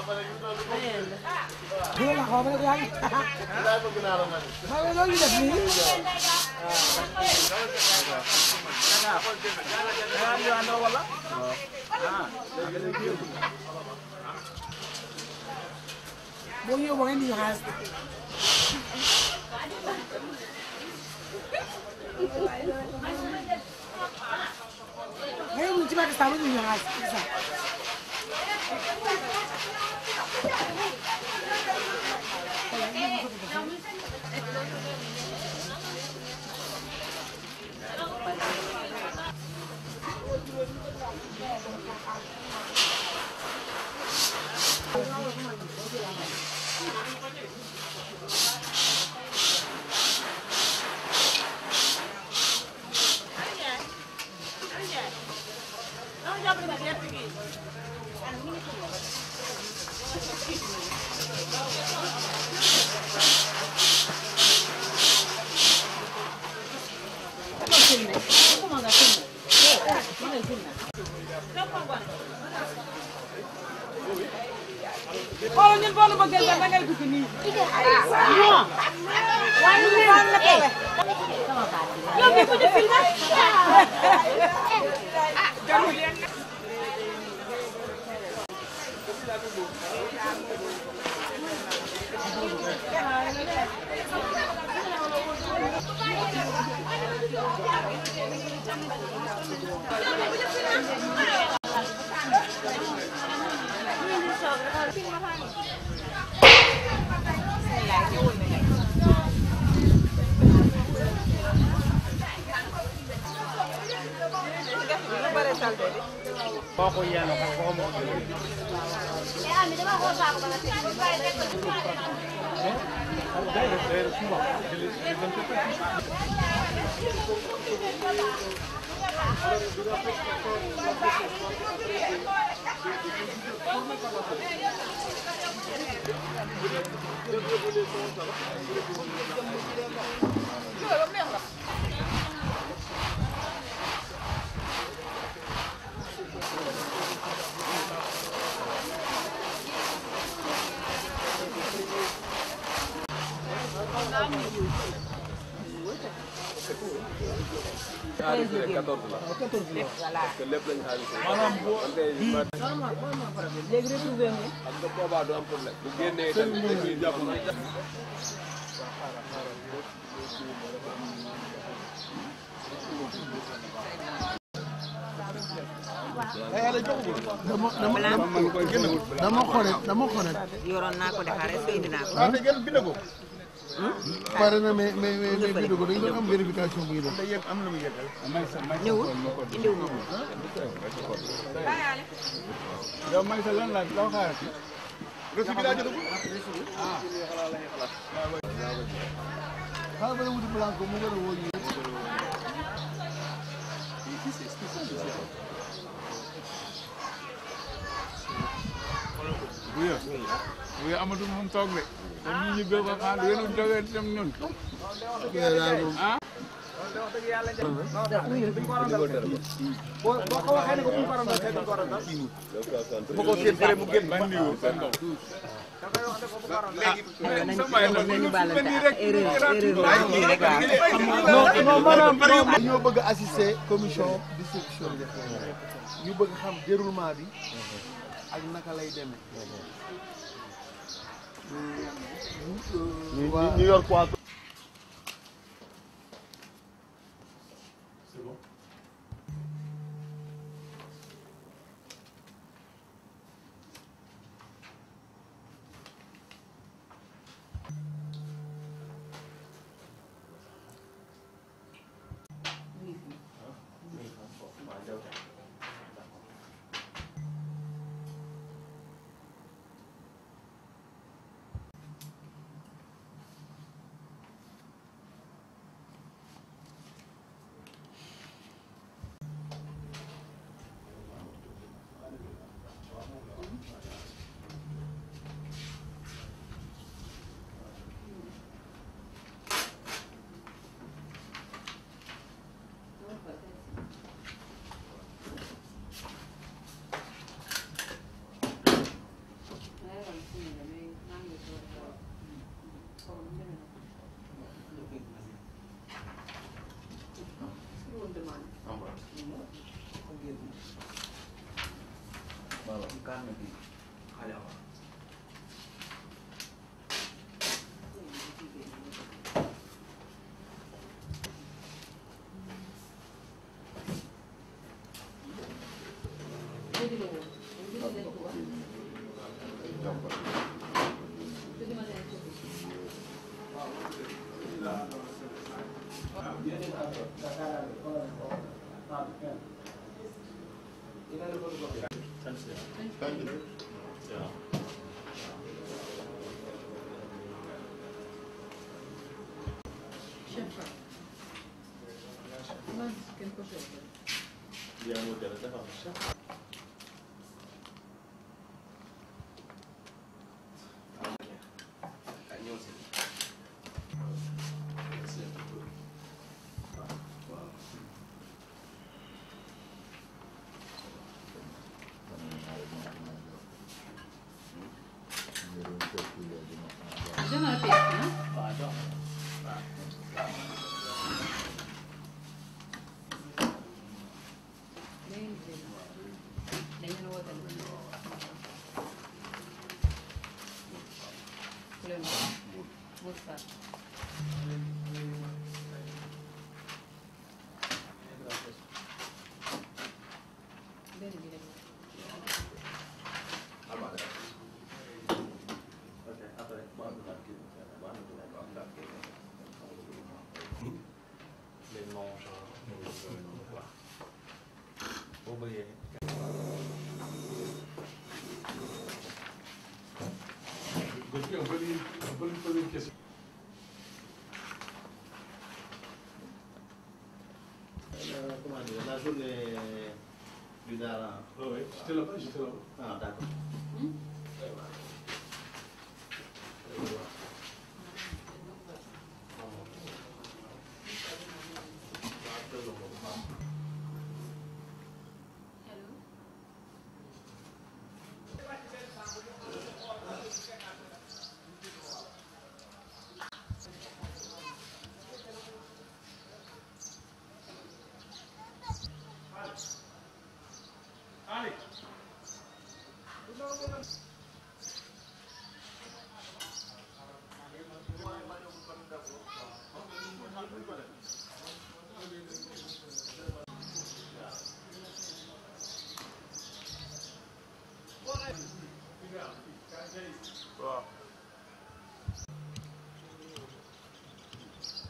Dulu lah kau mana yang? Mana lagi dah ni? Boleh boleh ni has. Hey, mesti pakai sabun ni has. Kalau ñun bonu bëggal da ngay dugg ni non wañu ban la ko yo bi ko def film jamu len Bako yan, ako mo. dama xoret yoroon naa ko defar est-ce que indi naa ko. pare na mais vidéo ko dañu doon am vérification bu ñu def. ñëwul indiwu ma ko. yow may sa lan la loo xaarati. reçu bi laa jël ko. xaaral ba la wuti blanco mu gën a wóor yi. bu amatu moom toog de te ñu ñu bëgg a xaar du ngeen toogee tam ñun. boo ko waxee ne ko bu ñu ko waroon def duñ ko waroon def. bu ko seen fële mu génn ban niveau seen ndox. nañu baal rek non maanaam ñoo bëgg a assister commission distribution bi ñu bëgg xam déroulement bi ak naka lay demee. ñu yor quoi. Comment dire, la journée du Dara. Oui, j'étais là-bas, j'étais là-bas. Ah, d'accord.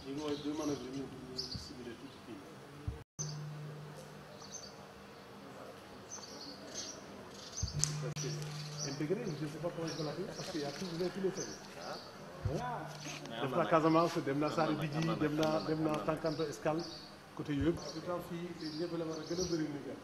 Ils ont deux manœuvres pour cibler tout le pays. Intégré, je ne sais pas comment il faut l'appeler, parce qu'il y a tous les services. def naa Casamance dem naa Saare Bidji dem naa Tankanto Escale côté yooyu yëpp. pourtant fii ñëpp la war a gën a bëri ñu gën.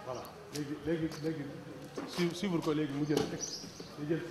Voilà. léegi suivre ko léegi mu jël teg ñu jël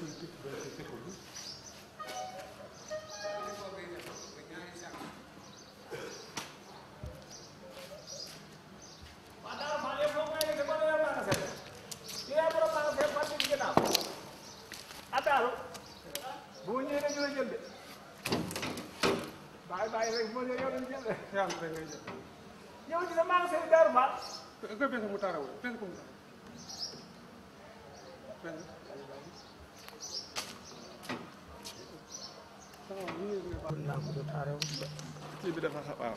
kii bi dafa waaw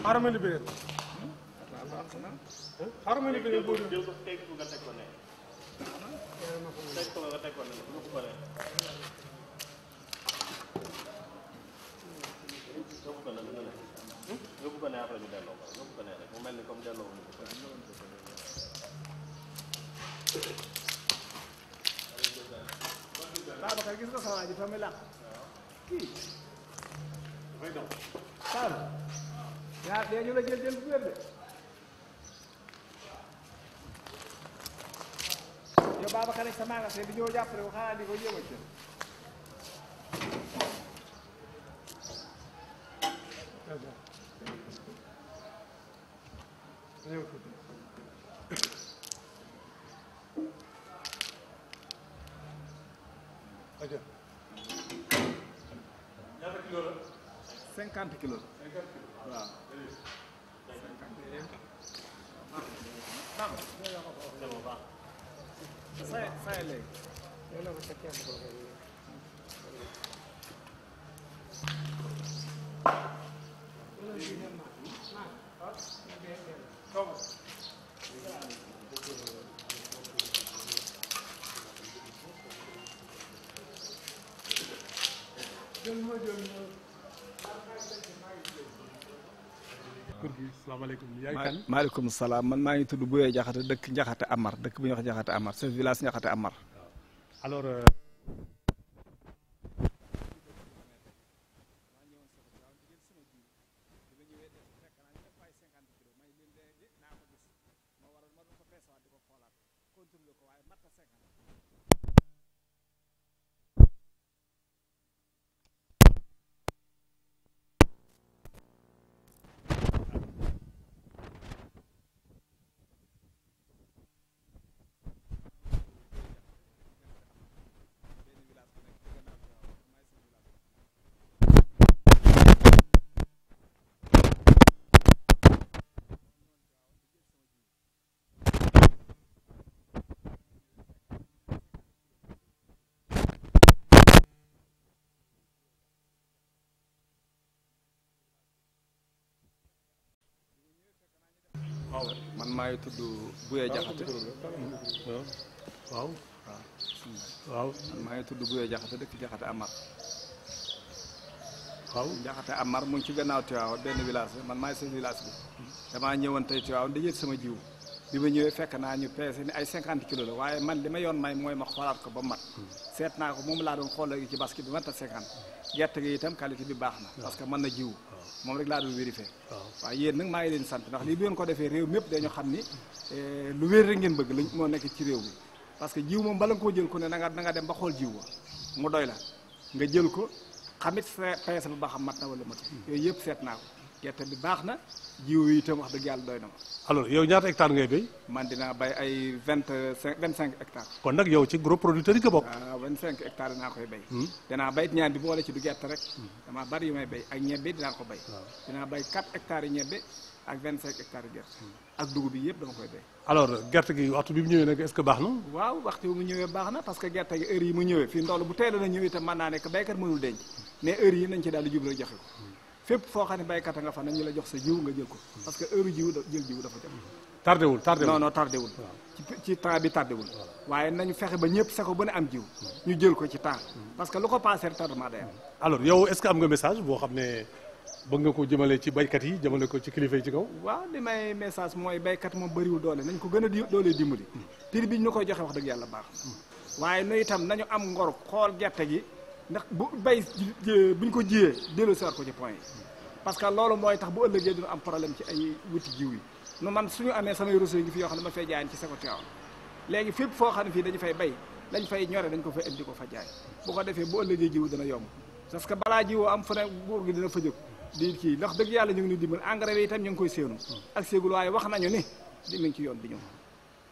xaaral ma libéré xaaral ma libéré boo jël ko teg ko nga teg ko ne teg ko nga teg ko ne lu ko ne yóbbu ko ne lu nga ne yóbbu ko ne après ñu delloo ko yóbbu ko ne rek mu mel ni comme delloo ñu ko Babacar gis nga sama waa ji fa muy làq kii dafay daw Sall yaa dee ñu la jël bu wér de yow Babacar rek sa magasin bi ñëw jàppale ko xanaa di ko jéem a jël ñaata kilo la 50 kilos waaw say léegi salaamaaleykum yaay kan maaleykum salaam man maa ngi tudd Bouye Diakhaté dëkk Ndiakhate Amar dëkk bu ñuy wax Ndiakhate Amar chef village Ndiakhate Amar. alors man maa ngi tudd Bouye Diakhaté waaw waaw man maa ngi tudd Bouye Diakhaté dëkk Ndiakhate Amar. waaw Ndiakhate Amar mu ngi ci gannaaw Tivaouane benn village la man maay seen village bi damaa ñëwoon tey Tivaouane di jël sama jiw bi ma ñëwee fekk naa ñu peese ni ay 50 kilos la waaye man li ma yoon may mooy ma xoolaat ko ba mat seet naa ko moom laa doon xool léegi ci basket bi mat a 50 gerte gi itam qualité bi baax na parce que mën na jiw moom rek laa doon vérifier waaye yéen nag maa ngi leen sant ndax lii bu ngeen ko defee réew mépp dañu xam ni lu wér rek ngeen bëgg lañ moo nekk ci réew mi parce que jiw moom bala nga koo jël ku ne na nga dem ba xool jiw wa mu doy la nga jël ko xamit peese ba xam mat na wala mat yooyu yëpp seet naa ko gerte bi baax na jiw yi itam wax dëgg yàlla doy na ma. alors yow ñaata hectare ngay béy. man dinaa bay ay 25 hectares. kon nag yow ci gros producteur yi nga bokk. waaw 25 hectares dinaa koy bay. dinaa bay ñaar bi boole ci du gerte rek. dama bari yu may bay ak ñebbe dinaa ko bay. dinaa bay 4 hectares yi ñebbe ak 25 hectares yi gerte. ak dugub bi yëpp dama koy bay. alors gerte gi waxtu bi mu ñëwee nag est-ce que baax na. waaw waxtu bi mu ñëwee baax na parce que gerte gi heure yi mu ñëwee fii ndox bu teel a ñëw itam mën naa nekk baykat mënul denc mais heure yi nañ ci daal di jublu joxe ko fépp foo xam ne baykat a nga fa nañ ñu la jox sa jiw nga jël ko parce que heure jiw jël jiw dafa jot. tardewul non tardewul ci temps bi tardewul waaye nañu fexe ba ñëpp seko bu ne am jiw ñu jël ko ci temps parce que lu ko passé tardement day am. alors yow est-ce que am nga message boo xam ne bëgg nga ko jëmale ci baykat yi jëmale ko ci kilifa yi ci kaw. waaw li may message mooy baykat moom bëriwul doole nañ ko gën a doole dimbali prix bi ñu koy joxe wax dëgg yàlla baax waaye nu itam nañu am ngor xool gerte gi ndax bu bay buñ ko jiyee dellu si waat ko ci point yi parce que loolu mooy tax bu ëllëgee dina am problème ci ay wuti jiw yi nu man suñu amee samay ressources ngi fi yoo xam ne ma fay jaayan ci seko Tivaouane léegi fépp foo xam ne fii dañu fay bay lañ fay ñore dañ ko fay indi ko fa jaay bu ko defee bu ëllëgee jiw dina yomb parce que balaa jiwoo am fu ne nguur gi dina fa jóg di kii ndax dëgg yàlla ñu ngi ni dimbal engrais bi itam ñu ngi koy séenu ak séegul waaye wax nañu ni di mi ngi ci yoon bi ñëw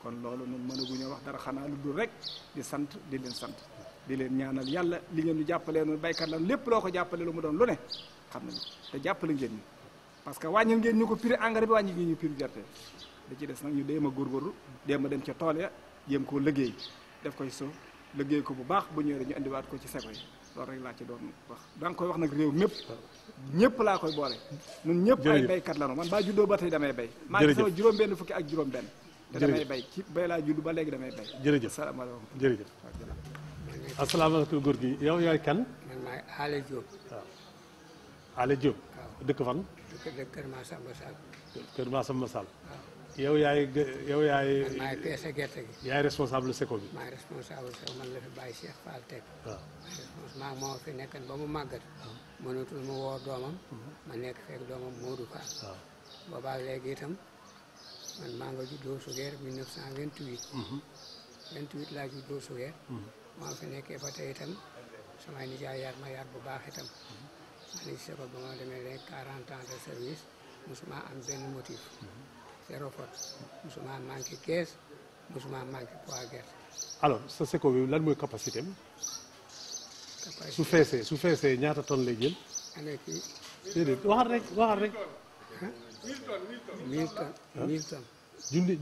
kon loolu nun mënaguñu wax dara xanaa lu dul rek di sant di leen sant di leen ñaanal yàlla li ngeen ñu jàppalee noonu baykat lan lépp loo ko jàppale lu mu doon lu ne xam nañu te jàppale ngeen ñu parce que wàññil ngeen ñu ko prix engrais bi wàññi ngeen ñu prix gerte da ci des nag ñu déem a góorgóorlu déem a dem ca tool ya jéem koo liggéey def koy so liggéey ko bu baax bu ñëwee ñu indiwaat ko ci seko yi loolu rek laa ci doon wax da nga koy wax nag réew mépp ñëpp laa koy boole ñun ñëpp ay baykat la no man baa juddoo ba tey damay bay maa ngi sama juróom-benn fukki ak juróom-benn te damay bay ci bay laa judd ba léegi damay bay jërëjëf asalaamaaleykum jërëjëf asalaamaaleykum góor gi yow yaay kan man maay Alé Diop. waaw Alé Diop dëkk fan dëkk Kër Massamba Sall. Kër Massamba Sall yow yaay man maay peese gerte gi. yaay responsable seko bi maay responsable seko man la fi bàyyi Cheikh Fall teg. waaw maa moo fi nekkan ba mu màggat. mënatul mu woo doomam. ma nekk fekk doomam Modou Fall. waaw boobaa léegi itam man maa nga juddoo Sugeer 1928. 28 laa juddoo Sugeer. maa fi nekkee ba tey itam samay nijaay yar ma yar bu baax itam. maa ngi si seko ba ma demee léegi 40 ans de service musuma am benn motif. zéro faute musuma manqué kees musuma manqué poids gerte. alors sa seko bi lan mooy capacité am su feesee ñaata tonnes lay jël année kii déedéet waxal rek 1000 tonnes.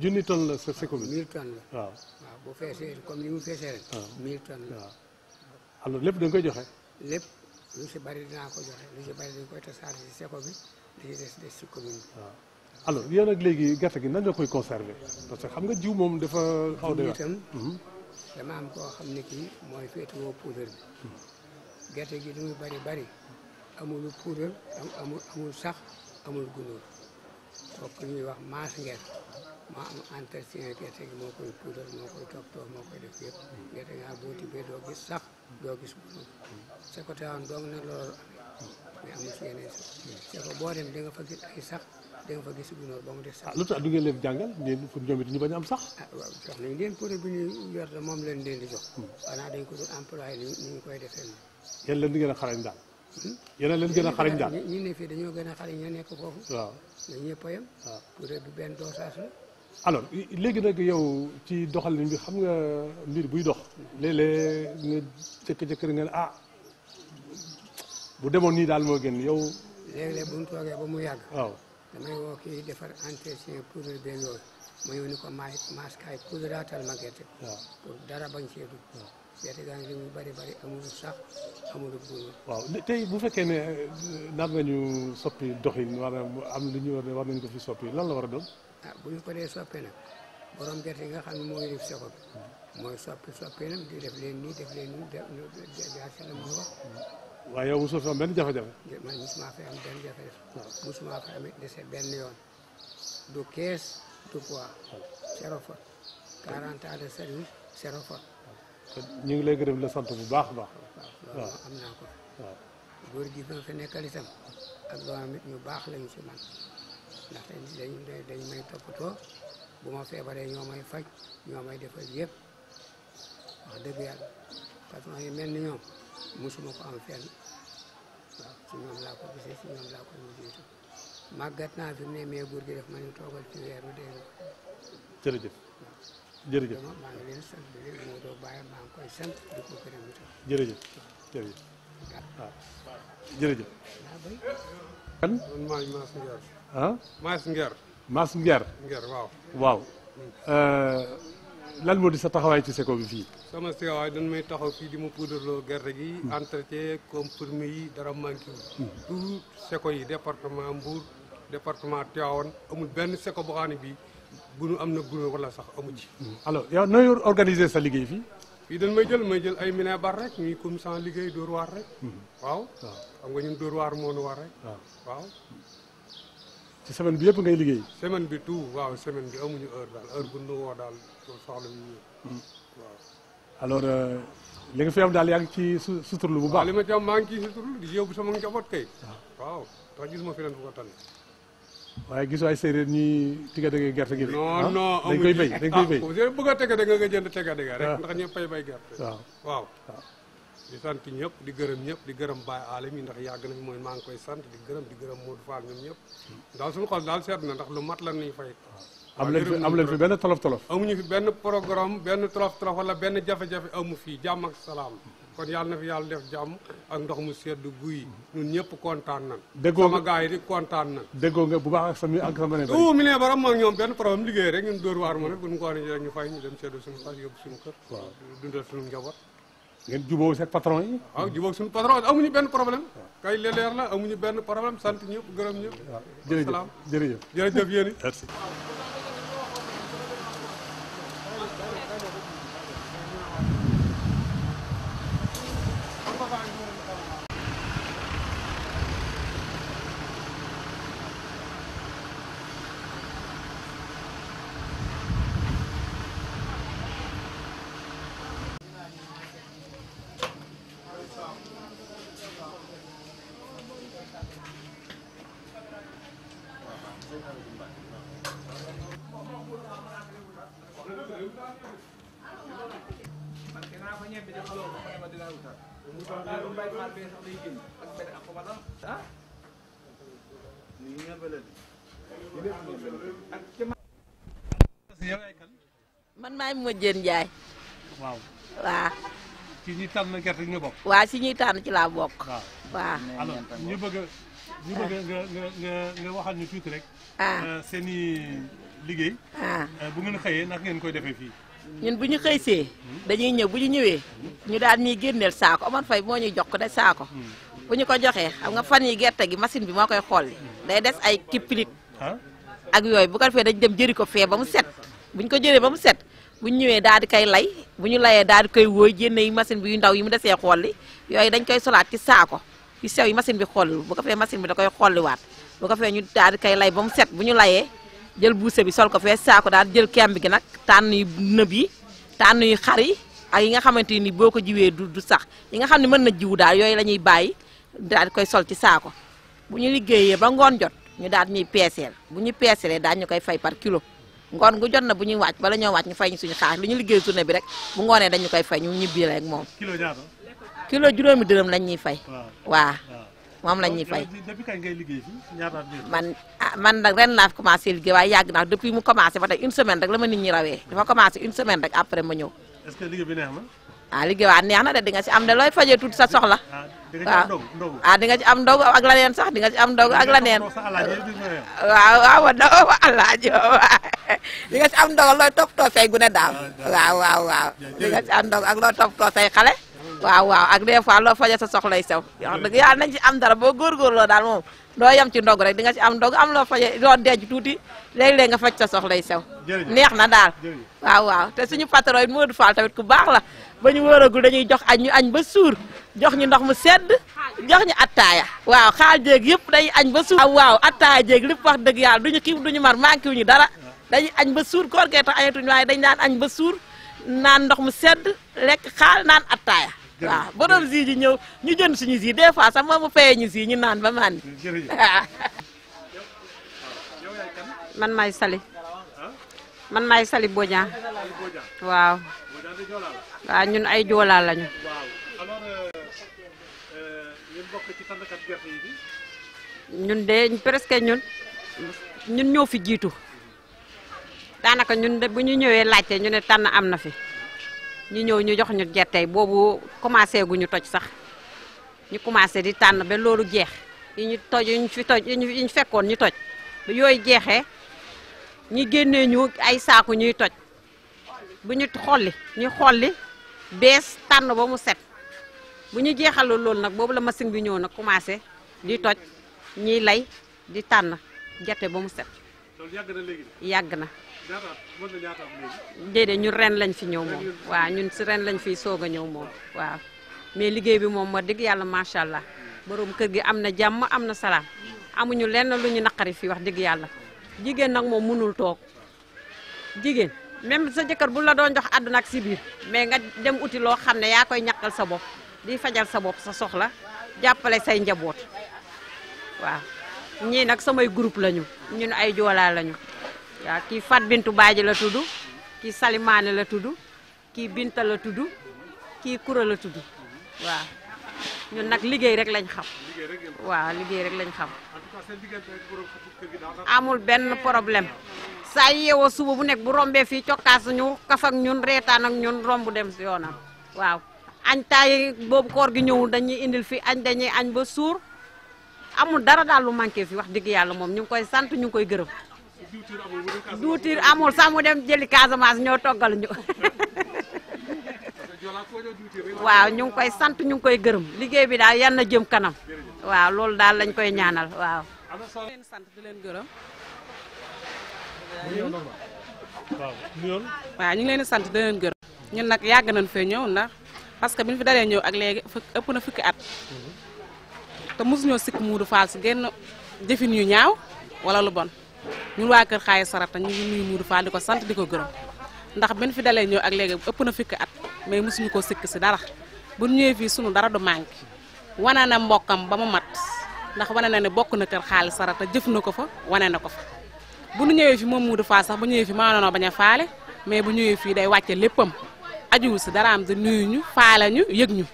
junni tonnes la sa seko bi 1000 tonnes la. waaw bu feesee comme ni mu feesee rek. 1000 tonnes la. waaw alors lépp da nga koy joxe lépp lu si bari dinaa ko joxe lu si bari dañ koy tasaare si seko bi li ci des si commune bi. waaw alors yow nag léegi gerte gi nan nga koy conserver parce que xam nga jiw moom dafa xaw de itam dama am koo xam ne kii mooy féetewoo poudre bi gerte gi lu muy bari amul poudre amul sax amul gunóor kooku ñuy wax maas ngeer moo am entretien gerte gi moo koy poudre moo koy toppatoo moo koy def yëpp gerte gi boo tibbee doo gis sax doo gis gunóor c'est que Tivaouane doong na loolu mais amul si yeneen c'est que boo dem da nga fa gis ay sax da nga fa gis gunóor ba mu des sax. lu tax du ngeen leen jàngal ngeen pour ñoom it ñu bañ a am sax. waaw jox nañ leen poudre bi ñu yor la moom leen di jox. xanaa dañ ko doon employé ni ñu koy defee nii. yéen leen di gën a xarañ daal. yéen leen gën a xarañ daal. ñi ne fii dañoo gën a xarañ ña nekk foofu. waaw ñun ñëpp a yem. waaw poudre bi benn dosage la. alors léegi nag yow ci doxalin bi xam nga mbir buy dox. léeg-léeg nga jëkk-jëkk nga ne bu demoon nii daal moo gën yow. léeg-léeg bu ñu toogee ba mu yàgg. waaw damay woo kii defar entretien poudre beeg yooyu ma ñëw ni ko maas kaay poudre daatal ma gerte. waaw pour dara bañ cee dugg. gerte gaa ngi li muy bari amul sax amul gunóor. waaw tey bu fekkee ne nar nañu soppi doxin war am lu ñu war nañu ko fi soppi lan la war a doon. bu ñu ko dee soppee nag borom gerte gi nga xam ne moo def seko bi mooy soppi nag di def leen nii jaar ci la mu wax. waaye yow mosoo fi am benn jafe-jafe. man mosuma fi am benn jafe-jafe. mosuma fi am dese benn yoon du kees du poids zéro faute 40 ans de service zéro faute. ñu ngi lay gërëm la sant bu baax a baax. waaw loolu am naa ko. waaw góor gi fa fi nekkal itam ak doomam it ñu baax lañu ci man ndaxte dañ may toppatoo bu ma feebaree ñoo may faj ñoo may defal yëpp wax dëgg yàlla patron yi mel ni ñoom mosuma ko am fenn waaw ci ñoom laa ko gisee ci ñoom laa ko mujjee màggat naa fi mu ne mais góor gi def ma ñu toogal ci weer bi dégg nga. jërëjëf jërëjëf maa ngi leen sant bi léegi moo doo bàyyi maa ngi koy sant di ko gërëm itam. jërëjëf waaw jërëjëf. kan man maa ngi Mass Nguer. ah Mass Nguer. Mass Nguer. Nguer waaw. waaw lan moo di sa taxawaay ci seko bi fii. sama taxawaay dañ may taxaw fii di ma puudarloo gerte gi. entretien comprimé yi dara manqué wu. tout seko yi département Mbour département Tivaouane amul benn seko boo xam ne bii bu nu am na gunóor wala sax amu ci. alors yow nooy organiser sa liggéey fii. fii dañ may jël ay minébar rek ñuy comme sans liggéey dóor waar rek. waaw xam nga ñun dóor waar moo nu war rek. waaw. ci semaine bi yëpp ngay liggéey. semaine bi tout waaw semaine bi amuñu heure daal heure bu nu woo daal soxla ñu waaw. alors li nga fi am daal yaa ngi ci suturlu bu baax. li ma ci am maa ngi ciy suturlu di yóbbu sama njaboot kay. waaw. ndax gisuma feneen fu ko tane. waaye gisoo ay séeréer ñuy tigadege gerte gi. non non dañ koy béy dañ koy béy. bëgg a tigadege nga jënd tigadege rek ndax ñëpp ay bay gerte. waaw. di sant ñëpp di gërëm ñëpp di gërëm Baye Alim yi ndax yàgg nañ mooy maa ngi koy sant di gërëm Modou Fall ñoom ñëpp. daal suñu xol daal seet na ndax lu mat la ñuy fay. am leen fi benn tolof-tolof. amuñu fi benn programme benn tolof-tolof wala benn jafe-jafe amu fii jàmm ak salaam. kon yàlla na fi yàlla def jàmm ak ndox mu sedd guy ñun ñëpp kontaan nañ. déggoo nga sama gars yi di kontaan nañ. déggoo nga bu baax ak sama ne. mi ne baram ak ñoom benn problème liggéey rek ñun dóor waar ma ne bu ñu ko wane rek ñu fay ñu dem seddu suñu xas yóbbu suñu kër. waaw dundal suñu njaboot. ngeen jubóo seen patron yi. waaw jubóo suñu patron amuñu benn problème. kay leer la amuñu benn problème sant ñëpp gërëm ñëpp. waaw jërëjëf jërëjëf yéen it. merci. man maay Modou Ndiaye. waaw. waaw. ci ñi tànn gerte gi nga bokk. waaw si ñuy tànn ci laa bokk. waaw. alors ñu bëgg nga waxal ñu tuuti rek. seen i liggéey. bu ngeen xëyee naka ngeen koy defee fii. ñun bu ñu xëysee dañuy ñëw bu ñu ñëwee ñu daal ñuy génneel saako Omar Faye moo ñuy jox ko de saako. bu ñu ko joxee xam nga fan yi gerte gi machine bi moo koy xolli day des ay kipilik ak yooyu bu ko defee dañ dem jëri ko fee ba mu set bu ñu ko jëree ba mu set bu ñu ñëwee daal di koy lay bu ñu layee daal di koy wóoy jénne yi machine bi yu ndaw yi mu desee xolli yooyu dañ koy solaat ci saako yu sew yi machine bi xolli bu ko fee machine bi da koy xolliwaat bu ko fee ñu daal di koy lay ba mu set bu ñu layee jël buuse bi sol ko fee saako daal jël kemb gi nag tànn yu nëb yi tànn yu xar yi ak yi nga xamante ni boo ko jiwee du sax yi nga xam ne mën na jiwu daal yooyu la ñuy bàyyi daal di koy sol ci saako bu ñu liggéeyee ba ngoon jot ñu daal ñuy peeseel bu ñu peeselee daal ñu koy fay par kilo ngoon gu jot na bu ñuy wàcc bala ñoo wàcc ñu fay ñu suñu xaalis lu ñu liggéey journée bi rek bu ngoonee dañu koy fay ñu ñibbi rek moom. kilo ñaata. kilo juróomi dërëm lañ ñuy fay. waaw moom lañ ñuy fay. depuis kañ ngay liggéey fii ñaata man nag ren laa fi commencé liggéey waaye yàgg naa depuis mu commencé ba tey une semaine rek la ma nit ñi rawee dafa commencé une semaine rek après ma ñëw. est-ce que liggéey bi neex na. liggéey waa neex na de di nga si am de looy fajee tuuti sa soxla. waaw di nga ci am ndogu ak la neen sax di nga ci am ndogu ak la neen. waaw alaaji di nga ci am ndogu looy toppatoo say gune daal. waaw di nga ci am ndogu ak loo toppatoo say xale. waaw ak des fois loo fajee sa soxlay sew wax dëgg yàlla nañ ci am dara boo góorgóorloo daal moom doo yem ci ndog rek di nga ci am ndog am loo fajee loo denc tuuti léeg-léeg nga faj sa soxlay sew. neex na daal. waaw te suñu patron yi Modou Fall tamit ku baax la ba ñu wóoragul dañuy jox añ ñu añ ba suur jox ñu ndox mu sedd jox ñu attaaya. waaw xaal jéeg yëpp dañuy añ ba suur. waaw attaaya jéeg lépp wax dëgg yàlla duñu xiif duñu mar manqué wuñu dara dañuy añ ba suur koor gee tax añatuñu waaye dañ daan añ ba suur naan ndox mu sedd lekk xaal naan attaaya. waaw borom zi ji ñëw ñu jënd suñu zi des fois sax moom mu fayee ñu zi ñu naan ba màndi. man maay Sali Bodian waaw ñun ay joolaa lañu. ñun de presque ñun ñoo fi jiitu daanaka ñun de bu ñu ñëwee laajte ñu ne tànn am na fi. ñu ñëw ñu jox ñu gerte boobu commencé gu ñu toj sax ñu commencé di tànn ba loolu jeex yi ñu toj yi ñu fekkoon ñu toj bu yooyu jeexee ñu génnee ñu ay saaku ñuy toj bu ñu xolli bees tànn ba mu set bu ñu jeexaloo loolu nag boobu la machine bi ñëw nag commencé di toj ñuy lay di tànn gerte ba mu set. loolu yàgg na léegi. yàgg na. déedéet ñun ren lañ fi ñëw moom waaw ñun si ren lañ fi soog a ñëw moom waaw mais liggéey bi moom wax dëgg yàlla macha allah borom kër gi am na jàmm am na salaam amuñu lenn lu ñu naqari fii wax dëgg yàlla jigéen nag moom mënul toog jigéen même sa jëkkër bu la doon jox àdduna ak si biir mais nga dem uti loo xam ne yaa koy ñaqal sa bopp di fajal sa bopp sa soxla jàppale say njaboot waaw ñii nag samay groupe lañu ñun ay joolaa lañu waaw kii Fat Bintu Baaji la tudd kii Salimaane la tudd kii Binta la tudd kii Kura la tudd waaw ñun nag liggéey rek lañ xam waaw liggéey rek lañ xam amul benn problème saa yeewoo suba bu nekk bu rombee fii cokkaas ñu kaf ak ñun reetaan ak ñun romb dem si yoonam waaw añ taay boobu koor gi ñëwul dañuy indil fi añ dañuy añ ba suur amul dara daal lu manqué fi wax dëgg yàlla moom ñu ngi koy sant ñu ngi koy gërëm duutir amul sax mu dem jëli Casamance ñoo toggal ñu waaw ñu ngi koy sant ñu ngi koy gërëm liggéey bi daal yal na jëm kanam waaw loolu daal lañ koy ñaanal waaw. leen sant di leen gërëm. waaw ñu ngi leen di sant di leen gërëm. ñun nag yàgg nañ fee ñëw ndax parce que bi ñu fi dalee ñëw ak léegi ëpp na fukki at. te mosuñoo sikk Modou Fall si genn jëfin yu ñaaw wala lu bon ñun waa Kër Xaaye Sarata ñu ngi nuyu Modou Fall di ko sant di ko gërëm ndax bi ñu fi dalee ñëw ak léegi ëpp na fukki at mais mosuñu ko sikk si dara bu ñu ñëwee fii sunu dara du manqué wane na mbokkam ba mu mat ndax wane na ne bokk na Kër Xaaye Sarata jëf na ko fa wane na ko fa bu ñu ñëwee fi moom Modou Fall sax bu ñëwee fi maa noonoo bañ a faale mais bu ñëwee fii day wàcce léppam ajuwul si dara am di nuyu ñu faale ñu yëg ñu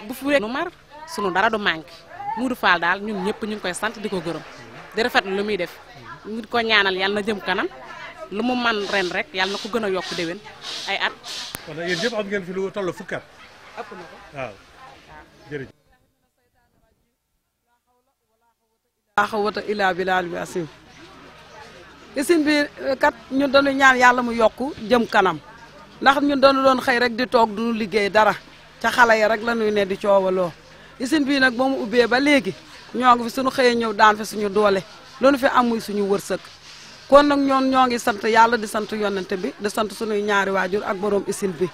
bu fu nu mar sunu dara du manqué Modou Fall daal ñun ñëpp ñu ngi koy sant di ko gërëm di rafetlu lu muy def ñu ko ñaanal yàlla na jëm kanam lu mu man ren rek yàlla na ko gën a yokk déwén ay at. kon nag yéen ñëpp am ngeen fi lu toll fukki at. ëpp na ko waaw jërëjëf. laa xawata illaa billaahil bi asim isin bi kat ñun dañu ñaan yàlla mu yokk jëm kanam ndax ñun dañu doon xëy rek di toog duñu liggéey dara ca xale ya rek la ñuy ne di coowaloo isin bii nag ba mu ubbee ba léegi ñoo ngi fi suñu xëyee ñëw daan fi suñu doole loolu fi amuy suñu wërsëg kon nag ñoo ngi sant yàlla di sant yonente bi di sant suñuy ñaari waajur ak borom isin bi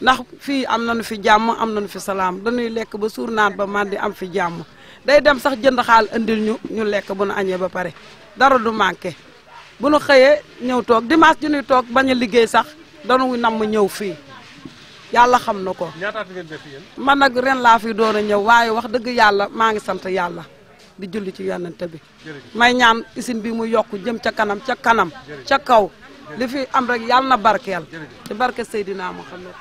ndax fii am nañu fi jàmm am nañu fi salaam dañuy lekk ba suur naan ba man di am fi jàmm day dem sax jënd xaal indil ñu lekk bu nu añee ba pare dara du manqué bu nu xëyee ñëw toog dimanche ju ñuy toog bañ a liggéey sax dañu namm ñëw fii yàlla xam na ko. ñaata at ngeen def yéen. man nag ren laa fi door a ñëw waaye wax dëgg yàlla maa ngi sant yàlla di julli ci yonente bi may ñaan isin bi mu yokk jëm ca kanam ca kaw li fi am rek yàlla na barkeel ci barke Seydina Muhammad.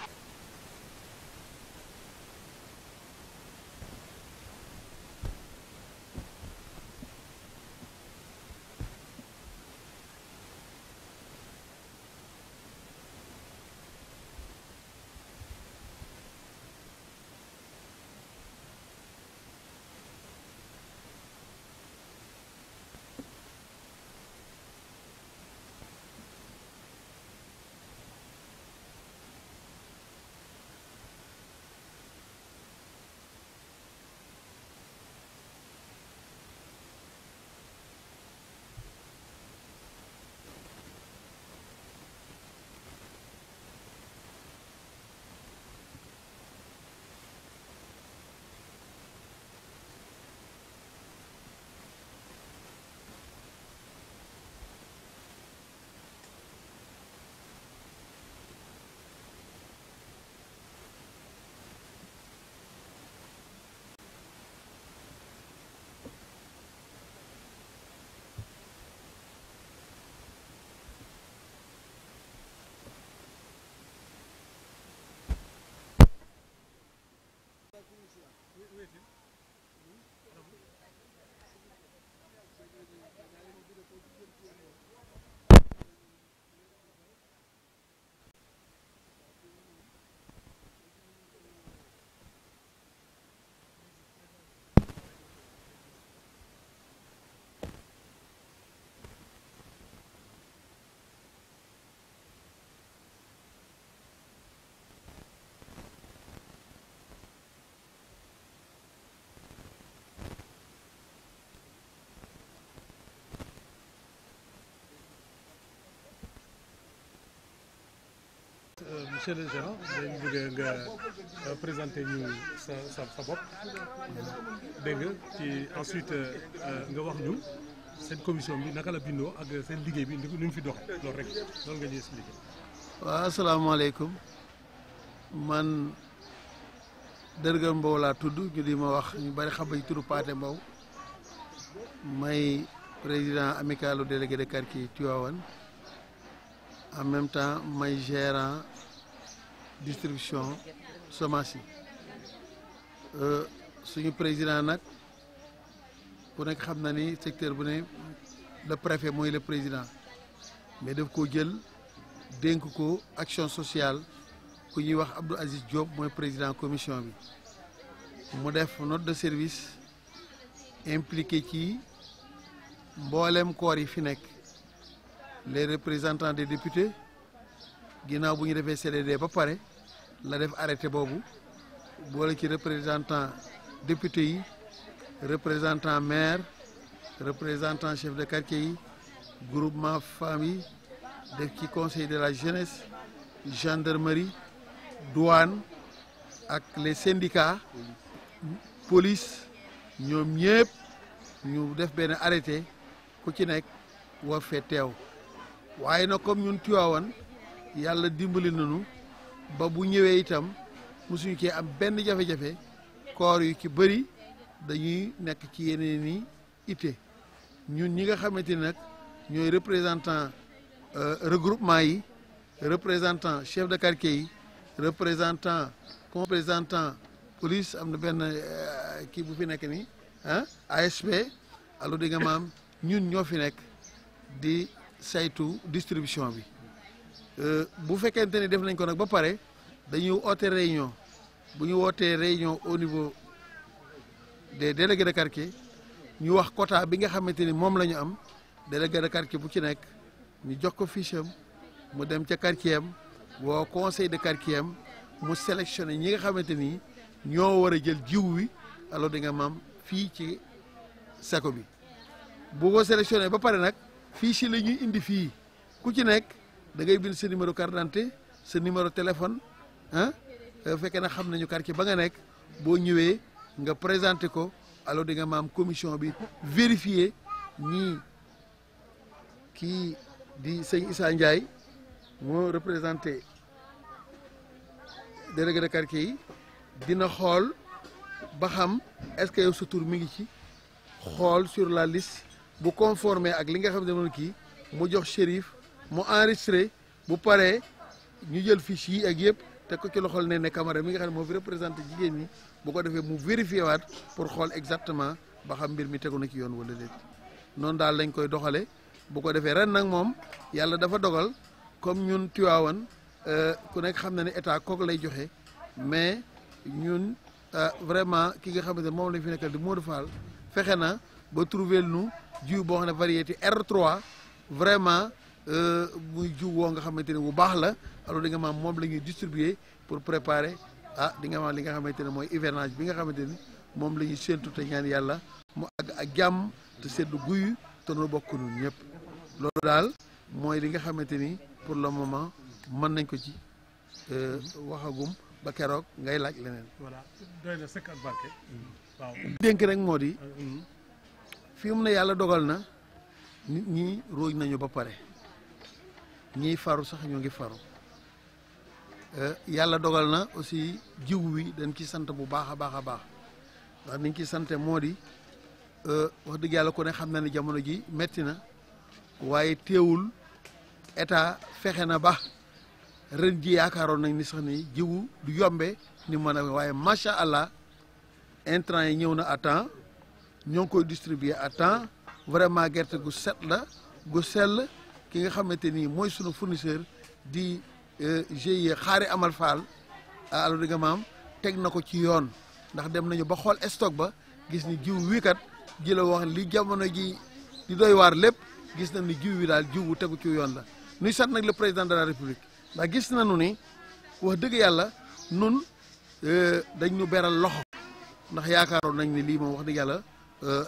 monsieur le gérant dañ bëgg nga présenter ñu sa bopp dégg nga ci ensuite nga wax ñu seen commission bi naka la bindoo ak seen liggéey bi nu mu fi doxee loolu rek loolu nga ñuy expliqué. waaw asalaamaaleykum man Dërgal Mbow laa tudd ñu di ma wax ñu bari xam nañ turu Paate Mbow may président amical délégué de quartier Tivaouane en même temps may gérant distribution semence yi suñu président nag ku nekk xam na ni secteur bu ne le préfet mooy le président mais daf koo jël dénk ko action sociale ku ñuy wax Abdou Aziz Diop mooy président commission bi mu def note de service impliqué ci mboolem koor yi fi nekk les représentants des députés ginnaaw bu ñu defee CDD ba pare la def arrêté boobu boole ci représentant député yi représentant maire représentant chef de quartier yi groupement famille def ci conseil de la jeunesse gendarmerie douane ak les syndicats police ñoom ñëpp ñu def benn arrêté ku ci nekk war fee teew waaye nag comme ñun Tivaouane yàlla dimbali nañu ba bu ñëwee itam mosuñu cee am benn jafe-jafe koor yu ci bëri dañuy nekk ci yeneen i ité ñun ñi nga xamante ni nag ñooy représentant regroupement yi représentant chef de quartier yi représentant police am na benn kii bu fi nekk nii ASP allo di nga maam ñun ñoo fi nekk di saytu distribution bi bu fekkente ni def nañ ko nag ba pare dañuy oote réunion bu ñu wootee réunion au niveau des délégués de quartier ñu wax quota bi nga xamante ni moom la ñu am délégué de quartier bu ci nekk ñu jox ko fiche am mu dem ca quartier am woo conseil de quartier am mu sélectionné ñi nga xamante ni ñoo war a jël jiw wi alors di nga maam fii ci seko bi bu ko sélectionné ba pare nag fii si la ñuy indi fii ku ci nekk da ngay bind sa numéro carte d'identité sa numéro téléphone fekkee na xam nañu quartier ba nga nekk boo ñëwee nga présenté ko alors di nga maam commission bi vérifier ñii kii di sëñ Issa Ndiaye moo représenté délégué de quartier yi dina xool ba xam est-ce que yow sa tur mi ngi ci xool sur la liste bu conformé ak li nga xam ne moom kii mu jox shérif mu enregistré bu paree ñu jël fiche yi ak yëpp te ko ci loxol ne Camara mi nga xam ne moo fi représenté jigéen ñi bu ko defee mu vérifié waat pour xool exactement ba xam mbir mi tegu na ci yoon wala déet noonu daal lañ koy doxale bu ko defee ren nag moom yàlla dafa dogal comme ñun Tivaouane ku nekk xam na ne état kook lay joxe mais ñun vraiment ki nga xamante ne moom lañ fi nekkal di Modou Fall fexe na ba trouver nu jiw boo xam ne variété R3 vraiment muy jiw woo nga xamante ne bu baax la alors di nga maam moom la ñuy distribuer pour préparer di nga maam li nga xamante ne mooy hivernage bi nga xamante ni moom la ñuy séntu te ñaan yàlla mu àgg ak jàmm te seddu guyu te nu bokk ñun ñëpp loolu daal mooy li nga xamante ni pour le moment mën nañ ko ci waxagum ba keroog ngay laaj leneen. voilà doy na sëkk ak barke. waaw dénk rek moo di fi mu ne yàlla dogal na nit ñi róoj nañu ba pare ñiy faru sax ñoo ngi faru yàlla dogal na aussi jiw wi dañ ci sant bu baax a baax a baax ndax niñ ci sante moo di wax dëgg yàlla ku ne xam na ne jamono ji metti na waaye teewul état fexe na ba ren ji yaakaaroon nañ ni sax ni jiwu du yombe ni mën a waaye macha allah intrant yi ñëw na à temps ñoo ngi koy distribuer à temps vraiment gerte gu set la gu sell ki nga xamante ni mooy sunu fournisseur di GIE Xaari Amal Fall alors di nga maam teg na ko ci yoon ndax dem nañu ba xool stock ba gis ni jiw wi kat ji la wax li jamono ji di doy waar lépp gis nañ ni jiw wi daal jiw wu tegu ci yoon la nuy sant nag le président de la république ndax gis nañu ni wax dëgg yàlla nun dañ ñu beral loxo ndax yaakaaroon nañ ni lii moom wax dëgg yàlla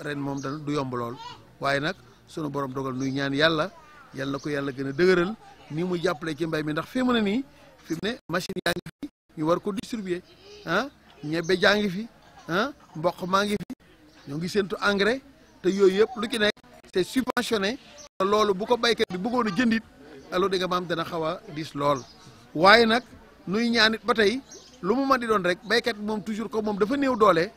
ren moom dana du yomb lool waaye nag sunu borom dogal nuy ñaan yàlla na ko yàlla gën a dëgëral ni mu jàppale ci mbay mi ndax fi mu ne nii fi mu ne machine yaa ngi fi ñu war ko distribuer ñebbe jaa ngi fi mboq maa ngi fi ñoo ngi séntu engrais te yooyu yëpp lu ci nekk c'est subventionné loolu bu ko baykat bi bëggoon a jëndit alors di nga maam dana xaw a diis lool waaye nag nuy ñaanit ba tey lu mu mën di doon rek baykat bi moom toujours ko moom dafa néew doole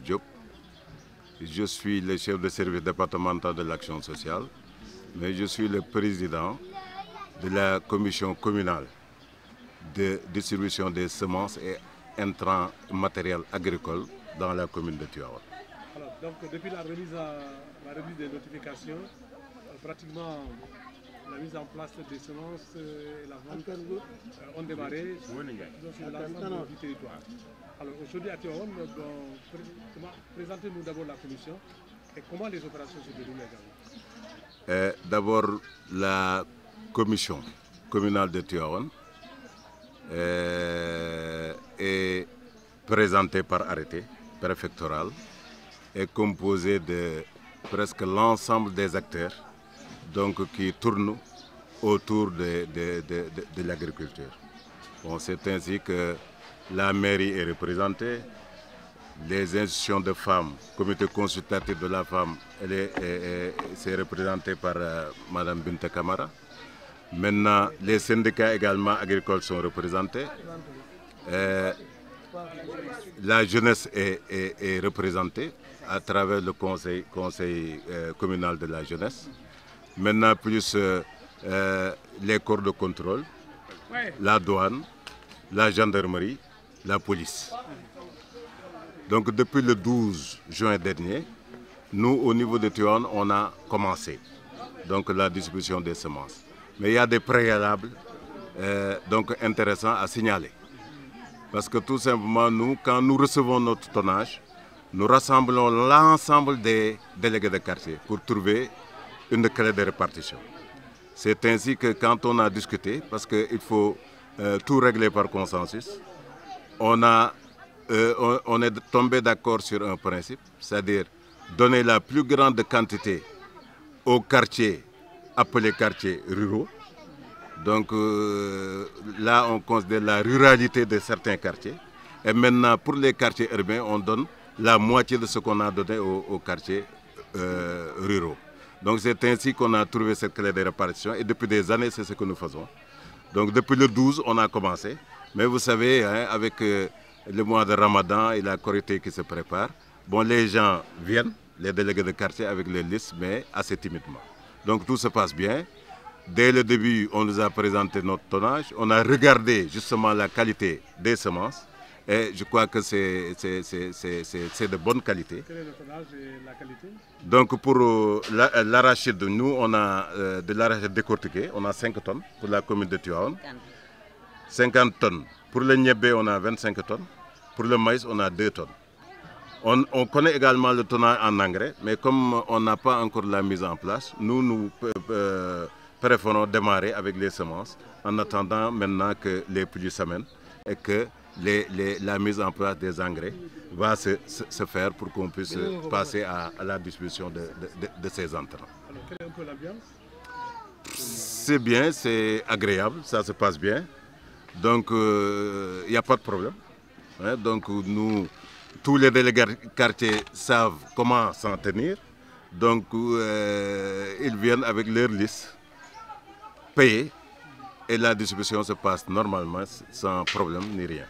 Diop. Je suis le chef de service départemental de l'action sociale, mais je suis le président de la commission communale de distribution des semences et intrants matériels agricoles dans la commune de Tivaouane. Alors, donc, depuis la remise des notifications, pratiquement la mise en place des semences et la vente ont démarré sur l'ensemble du territoire. Alors aujourd'hui à Tivaouane, présentez-nous d'abord la commission et comment les opérations se déroulent également. D'abord, la commission communale de Tivaouane est présentée par arrêté préfectoral, est composée de presque l'ensemble des acteurs donc, qui tournent autour de l'agriculture. Bon, c'est ainsi que la mairie est représentée, les institutions de femmes, comité consultatif de la femme, c'est représenté par Mme Binta Kamara. Maintenant, les syndicats également agricoles sont représentés. La jeunesse est représentée à travers le conseil communal de la jeunesse. Maintenant, plus les corps de contrôle, la douane, la gendarmerie, la police. Donc depuis le 12 juin dernier, nous au niveau de Tivaouane, on a commencé donc, la distribution des semences. Mais il y a des préalables donc intéressants à signaler. Parce que tout simplement, nous, quand nous recevons notre tonnage, nous rassemblons l'ensemble des délégués de quartier pour trouver une clé de répartition. C'est ainsi que quand on a discuté, parce qu'il faut tout régler par consensus, on est tombé d'accord sur un principe, c'est-à-dire donner la plus grande quantité aux quartiers appelés quartiers ruraux. Donc là, on considère la ruralité de certains quartiers. Et maintenant, pour les quartiers urbains, on donne la moitié de ce qu'on a donné aux quartiers ruraux. Donc c'est ainsi qu'on a trouvé cette clé de répartition et depuis des années, c'est ce que nous faisons. Donc depuis le 12, on a commencé. Mais vous savez, hein, avec le mois de Ramadan et la Korité qui se prépare, bon, les gens viennent, les délégués de quartier avec les listes, mais assez timidement. Donc tout se passe bien. Dès le début, on nous a présenté notre tonnage. On a regardé justement la qualité des semences. Et je crois que c'est de bonne qualité. Quel est le tonnage et la qualité? Donc pour l'arachide, nous, on a de l'arachide décortiqué. On a 5 tonnes pour la commune de Tivaouane. 50 tonnes. Pour le niébé, on a 25 tonnes. Pour le maïs, on a 2 tonnes. On connaît également le tonnage en engrais, mais comme on n'a pas encore la mise en place, nous préférons démarrer avec les semences en attendant maintenant que les pluies s'amènent et que la mise en place des engrais va se faire pour qu'on puisse passer à la distribution de ces entrants. Alors, quelle est un peu l'ambiance? C'est bien, c'est agréable, ça se passe bien. Donc, il n'y a pas de problème. Hein, donc, nous, tous les délégués quartiers savent comment s'en tenir. Donc, ils viennent avec leur liste, payés, et la distribution se passe normalement, sans problème ni rien.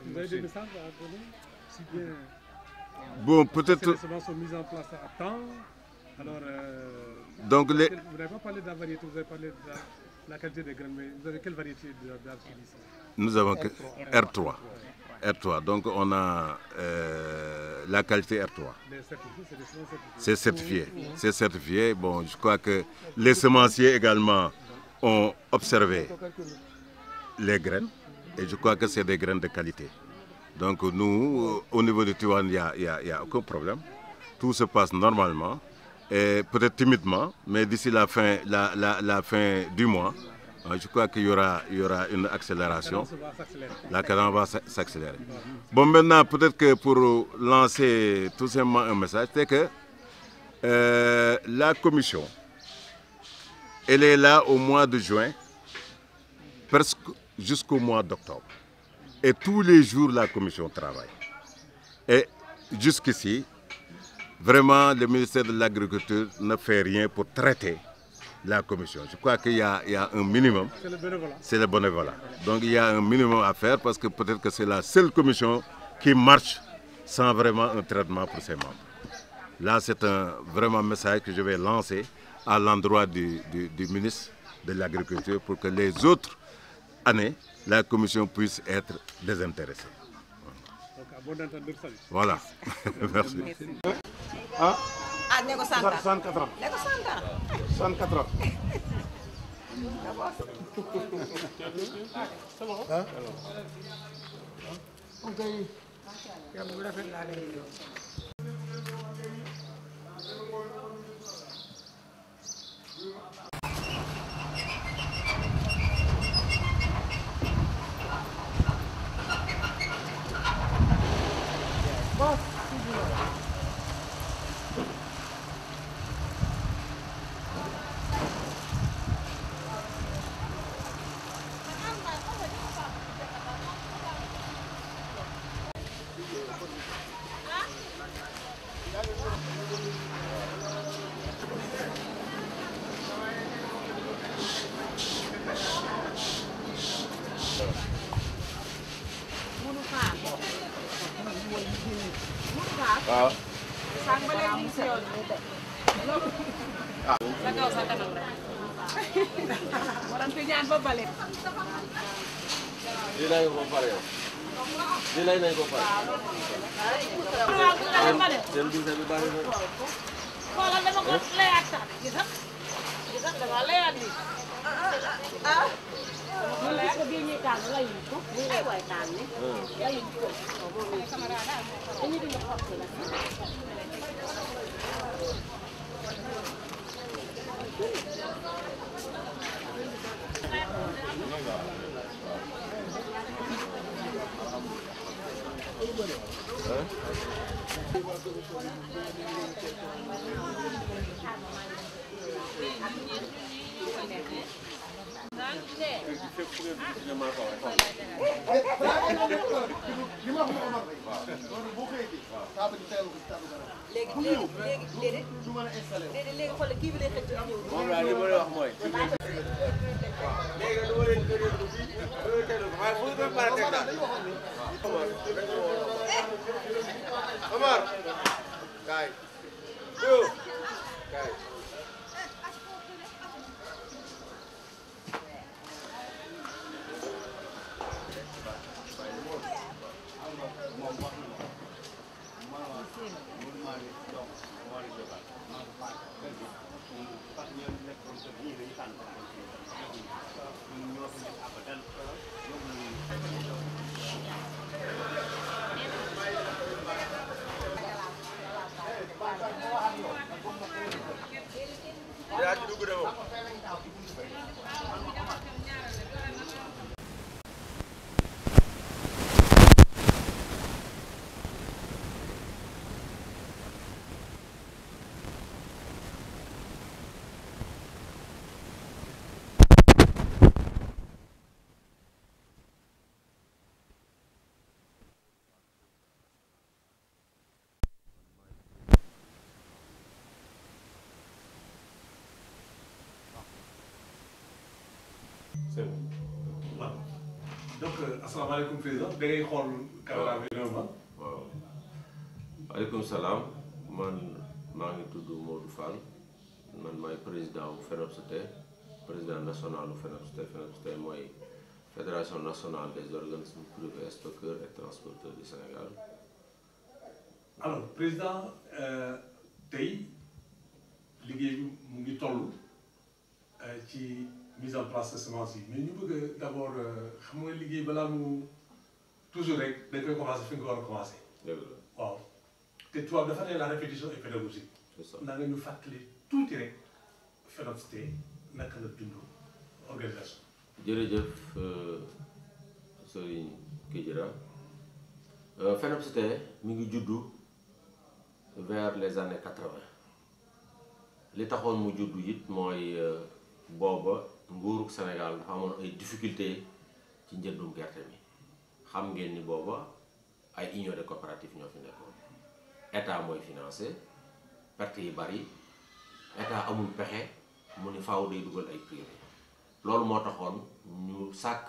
Vous avez des messages à donner? Si bien, bon, peut-être. les semences sont mises en place à temps. Alors, donc, vous n'avez pas parlé de la variété, vous avez parlé de la qualité des graines, mais vous avez quelle variété d'arachide ici? Nous avons R3. R3. Donc on a la qualité R3. C'est certifié. C'est certifié. Bon, je crois que les semenciers également ont observé les graines et je crois que c'est des graines de qualité. Donc nous, au niveau de Tivaouane, il n'y a aucun problème. Tout se passe normalement et peut-être timidement, mais d'ici la fin du mois, je crois qu'il y aura une accélération. La cadence va s'accélérer. Bon, maintenant, peut-être que pour lancer tout simplement un message, c'est que la commission, elle est là au mois de juin, presque jusqu'au mois d'octobre. Et tous les jours, la commission travaille. Et jusqu'ici, vraiment, le ministère de l'Agriculture ne fait rien pour traiter la commission. Je crois qu'il y a un minimum. C'est le bénévolat. C'est le bénévolat. Donc il y a un minimum à faire parce que peut-être que c'est la seule commission qui marche sans vraiment un traitement pour ses membres. Là, c'est un vraiment message que je vais lancer à l'endroit du ministre de l'Agriculture pour que les autres années, la commission puisse être désintéressée. Voilà. Merci. Ah, Ah, nego Sankara. 64 ans. Nego Sankara. 64 ans. ah. ok. yàlla bu rafet laa lay jox. waaw. sànq ba léegi ñu si yoon sa kaw sa kanam rek. waroon fi ñaan ba bale. lii lay ko pare yow. lii lay nañ ko pare. seen biir bi bari na. xoolal dama ko layaat sax de gis nga dama layaat nii. ñu layaat ko bii ñuy tànn layuñ ko. muy lay waay tànn ni. layuñ ko. dañuy dindi xob bi la. moom laa li ma lay wax mooy. léegi lu ma leen gën a dugg fii waaye fu ñu doon pare teg daal. Omar kaay kaay. yaa ci dugg de moom. c'est bon. waaw donc asalaamaaleykum président da ngay xool caméra bi vraiment. waaw waaleykum salaam man maa ngi tudd Modou Fall man maay président wu FENOPST président national wu FENOPST mooy fédération nationale des organismes privés stockeurs et transporteurs du Sénégal. alors président tey liggéey bi mu ngi toll ci mise en place de semence yi mais ñu bëgg d'abord xam nga liggéey balaa mu toujours rek dañ koy commencé fi nga war a commencé. dëgg la waaw te tubaab dafa ne la répétition est pédagogique. c'est ça na nga ñu fàttali tuuti rek FENOPST naka la bindu organisation. jërëjëf Serigne Kidira FENOPST mi ngi juddu vers les années 80 li taxoon mu juddu it mooy booba nguurug Sénégal dafa amoon ay difficultés ci njëndum gerte mi xam ngeen ni booba ay union de coopérative ñoo fi nekkoon état mooy financé perte yi bari état amul pexe mu ni faaw day dugal ay privé loolu moo taxoon ñu sàkk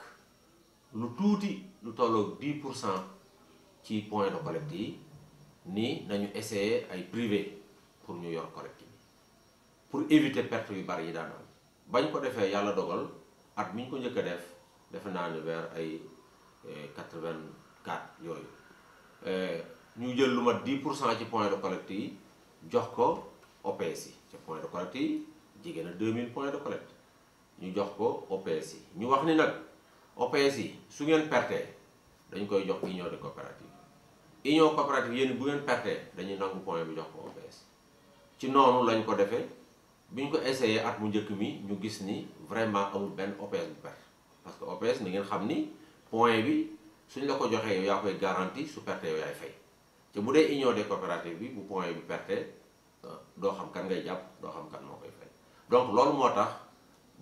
lu tuuti lu tolloog 10% ci point de collecte yi ni nañu essayer ay privé pour ñu yor collecte bi pour éviter perte yu bari yi daan am bañ ko defee yàlla dogal at mi ñu ko njëkk a def defe naa ne vers ay 84 yooyu ñu jël lu mat 10% ci point de collecte yi jox ko OPS yi ci point de collecte yi jigéen na 2000 points de collecte ñu jox ko OPS yi ñu wax ni nag OPS yi su ngeen pertee dañ koy jox union de coopérative union coopérative yéen bu ngeen pertee dañuy nangu point bi jox ko OPS ci noonu lañ ko defee bi ñu ko essayé at mu njëkk mi ñu gis ni vraiment amul benn OPS bu perte parce que OPS ni ngeen xam ni point bi suñ la ko joxee yow yaa koy garanti su perte yow yaay fay te bu dee union des coopératives bi bu point bi perte doo xam kan ngay jàpp doo xam kan moo koy fay donc loolu moo tax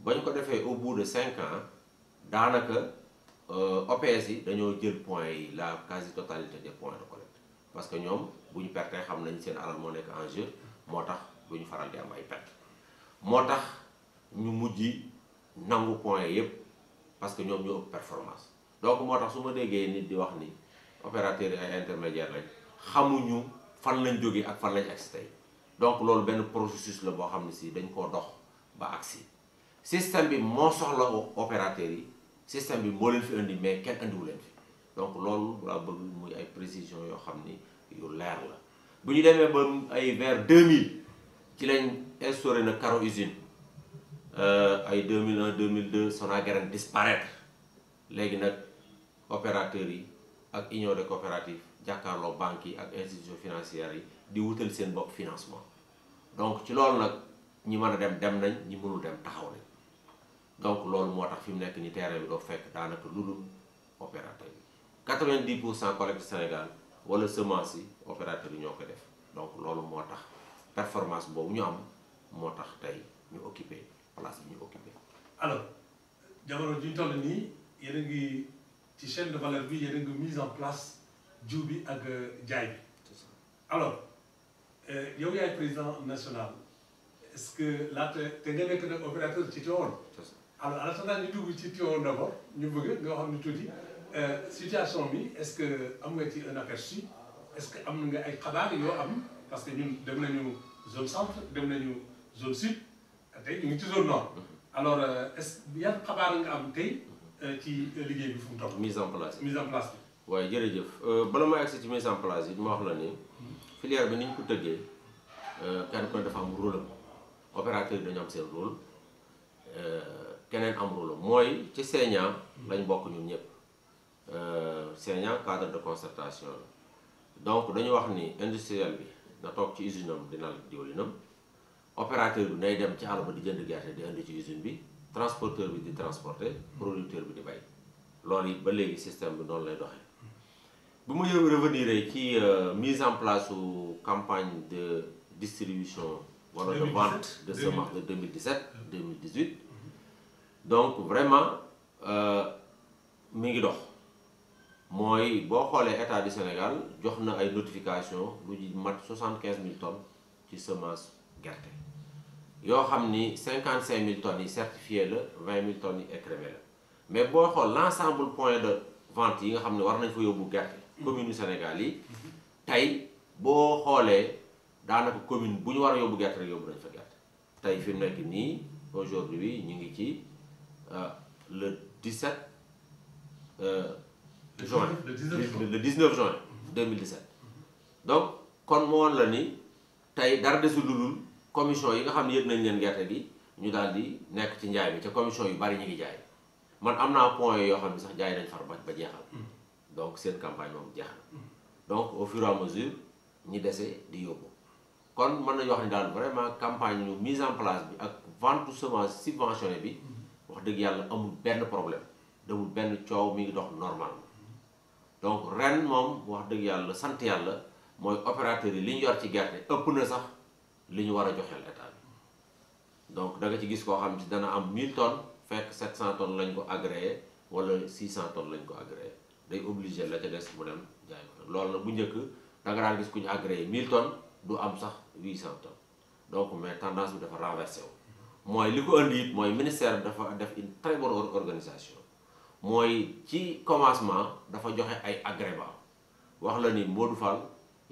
bañ ko defee au bout de 5 ans daanaka OPS yi dañoo jël points yi la quasi totalité des points de collecte parce que ñoom bu ñu pertee xam nañ seen alal moo nekk en jeu moo tax bu ñu faral di am ay perte moo tax ñu mujj nangu points yépp parce que ñoom ñoo ëpp performance donc moo tax su ma déggee nit di wax ni opérateurs yi ay intermédiaires lañ xamuñu fan lañ jógee ak fan lañ agsi tey donc loolu benn processus la boo xam ne si dañ koo dox ba agsi système bi moo soxla opérateurs yi système bi moo leen fi indi mais kenn indiwu leen fi donc loolu laa bëgg muy ay précision yoo xam ni yu leer la bu ñu demee ba ay vers 2000 ci lañ instauré na Caro Usine ay 2001 2002 Sonagueren disparaître léegi nag opérateurs yi ak union de coopérative jàkkaarloo banques yi ak institutions financières yi di wutal seen bopp financement donc ci loolu nag ñi mën a dem nañ ñi mënul dem taxaw nañ donc loolu moo tax fi mu nekk ni terrain bi doo fekk daanaka lu dul opérateur yi 90% collecte Sénégal wala semence yi opérateur yi ñoo ko def donc loolu moo tax performance boobu ñu am moo tax tey ñu occupé place bi ñu occupé. alors jamono ji ñu toll nii yéen a ngi ci chaîne de valeur bi yéen a ngi mise en place jiw bi ak jaay bi alors yow yaay président national est-ce que laata te nga nekk nag opérateur ci Tivaouane. alors en attendant ñu dugg ci Tivaouane d'abord ñu bëgg nga xam ne tuuti situation bi est-ce que am nga ci un aperçu est-ce que am nga ay xabaar yoo am parce que ñun dem nañu zone centre dem nañu zone sud tey ñu ngi ci zone nord alors est-ce que yan xabaar nga am tey ci liggéey bi fu mu toll. mise en place bi. waaye jërëjëf bala ma agsi ci mise en place yi ma wax la ni filière bi ni ñu ko tëggee kenn ku ne dafa am rôle am opérateur yi dañu am seen rôle keneen am rôle am mooy ci Sénia lañ bokk ñun ñëpp Sénia cadre de concertation la donc dañu wax ni industriel bi na toog ci usine am dina diwlinam opérateur bi nay dem ci àll ba di jënd gerte di indi ci usine bi transporteur bi di transporter producteur bi di bay loolu it ba léegi système bi noonu lay doxee bu mu revenir ci mise en place su campagne de distribution wala de vente de semences de 2017 2018 donc vraiment mi ngi dox mooy boo xoolee état du Sénégal jox na ay notification lu ji mat 75 000 tonnes ci semence gerte yoo xam ni 55 000 tonnes yi certifié la 20 000 tonnes yi écrémé la mais boo xool l'ensemble point de vente yi nga xam ne war nañ fa yóbbu gerte commune yu Sénégal yi tey boo xoolee daanaka commune bu ñu war a yóbbu gerte rek yóbbu nañ fa gerte tey fi mu nekk nii aujourd'hui ñu ngi ci le 17 juin le 19 juin 2017 donc kon moo la ni tey dara desul lu dul commission yi nga xam ne yëg nañ leen gerte gi ñu daal di nekk ci njaay mi te commission yu bari ñu ngi jaay man am naa point yoo xam ne sax jaay nañ far ba jeexal donc seen campagne moom jeex na donc au fur et à mesure ñi dese di yóbbu kon mën nañu wax ni daal vraiment campagne ñu mise en place bi ak vente semence subventionnée bi wax dëgg yàlla amul benn problème demul benn coow mi ngi dox normalement donc ren moom wax dëgg yàlla sant yàlla mooy opérateurs yi li ñu yor ci gerte ëpp na sax li ñu war a joxeel état bi donc da nga ci gis koo xam ci dana am 1000 tonnes fekk 700 tonnes lañ ko agréé wala 600 tonnes lañ ko agréé day obligé la ca des mu dem jaay ko loolu nag bu njëkk da nga daan gis ku ñu agréé 1000 tonnes du am sax 800 tonnes donc mais tendance bi dafa renversé wu mooy li ko indi it mooy ministère bi dafa def une très bonne organisation mooy ci commencement dafa joxe ay agrément wax la ni Modou Fall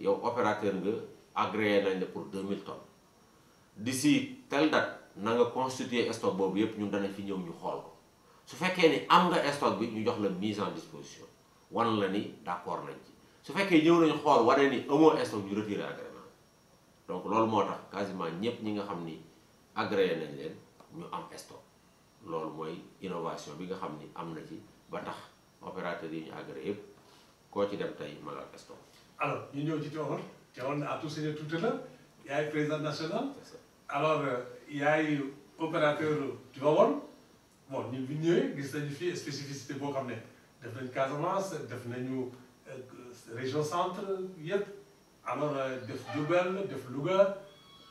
yow opérateur nga agréé nañ la pour 2000 tonnes d'ici telle date na nga constituer stock boobu yëpp ñun danañ fi ñëw ñu xool ko su fekkee ni am nga stock bi ñu jox la mise en disposition wan la ni d'accord nañ ci su fekkee ñëw nañu xool wane ni amoo stock ñu retirer agrément donc loolu moo tax quasiment ñëpp ñi nga xam ni agréé nañ leen ñu am stock loolu mooy innovation bi nga xam ni am na ci ba tax opérateur yi ñu agréé yëpp koo ci dem tey ma nga ak stock. alors ñu ñëw ci Tivaouane a tout signé tout à l'heure yaay président national. alors yaay opérateur Tivaouane bon ñun bi ñëwee gis nañu fii spécificité boo xam ne def nañu Casamance def nañu région centre yëpp alors def Diourbel def Louga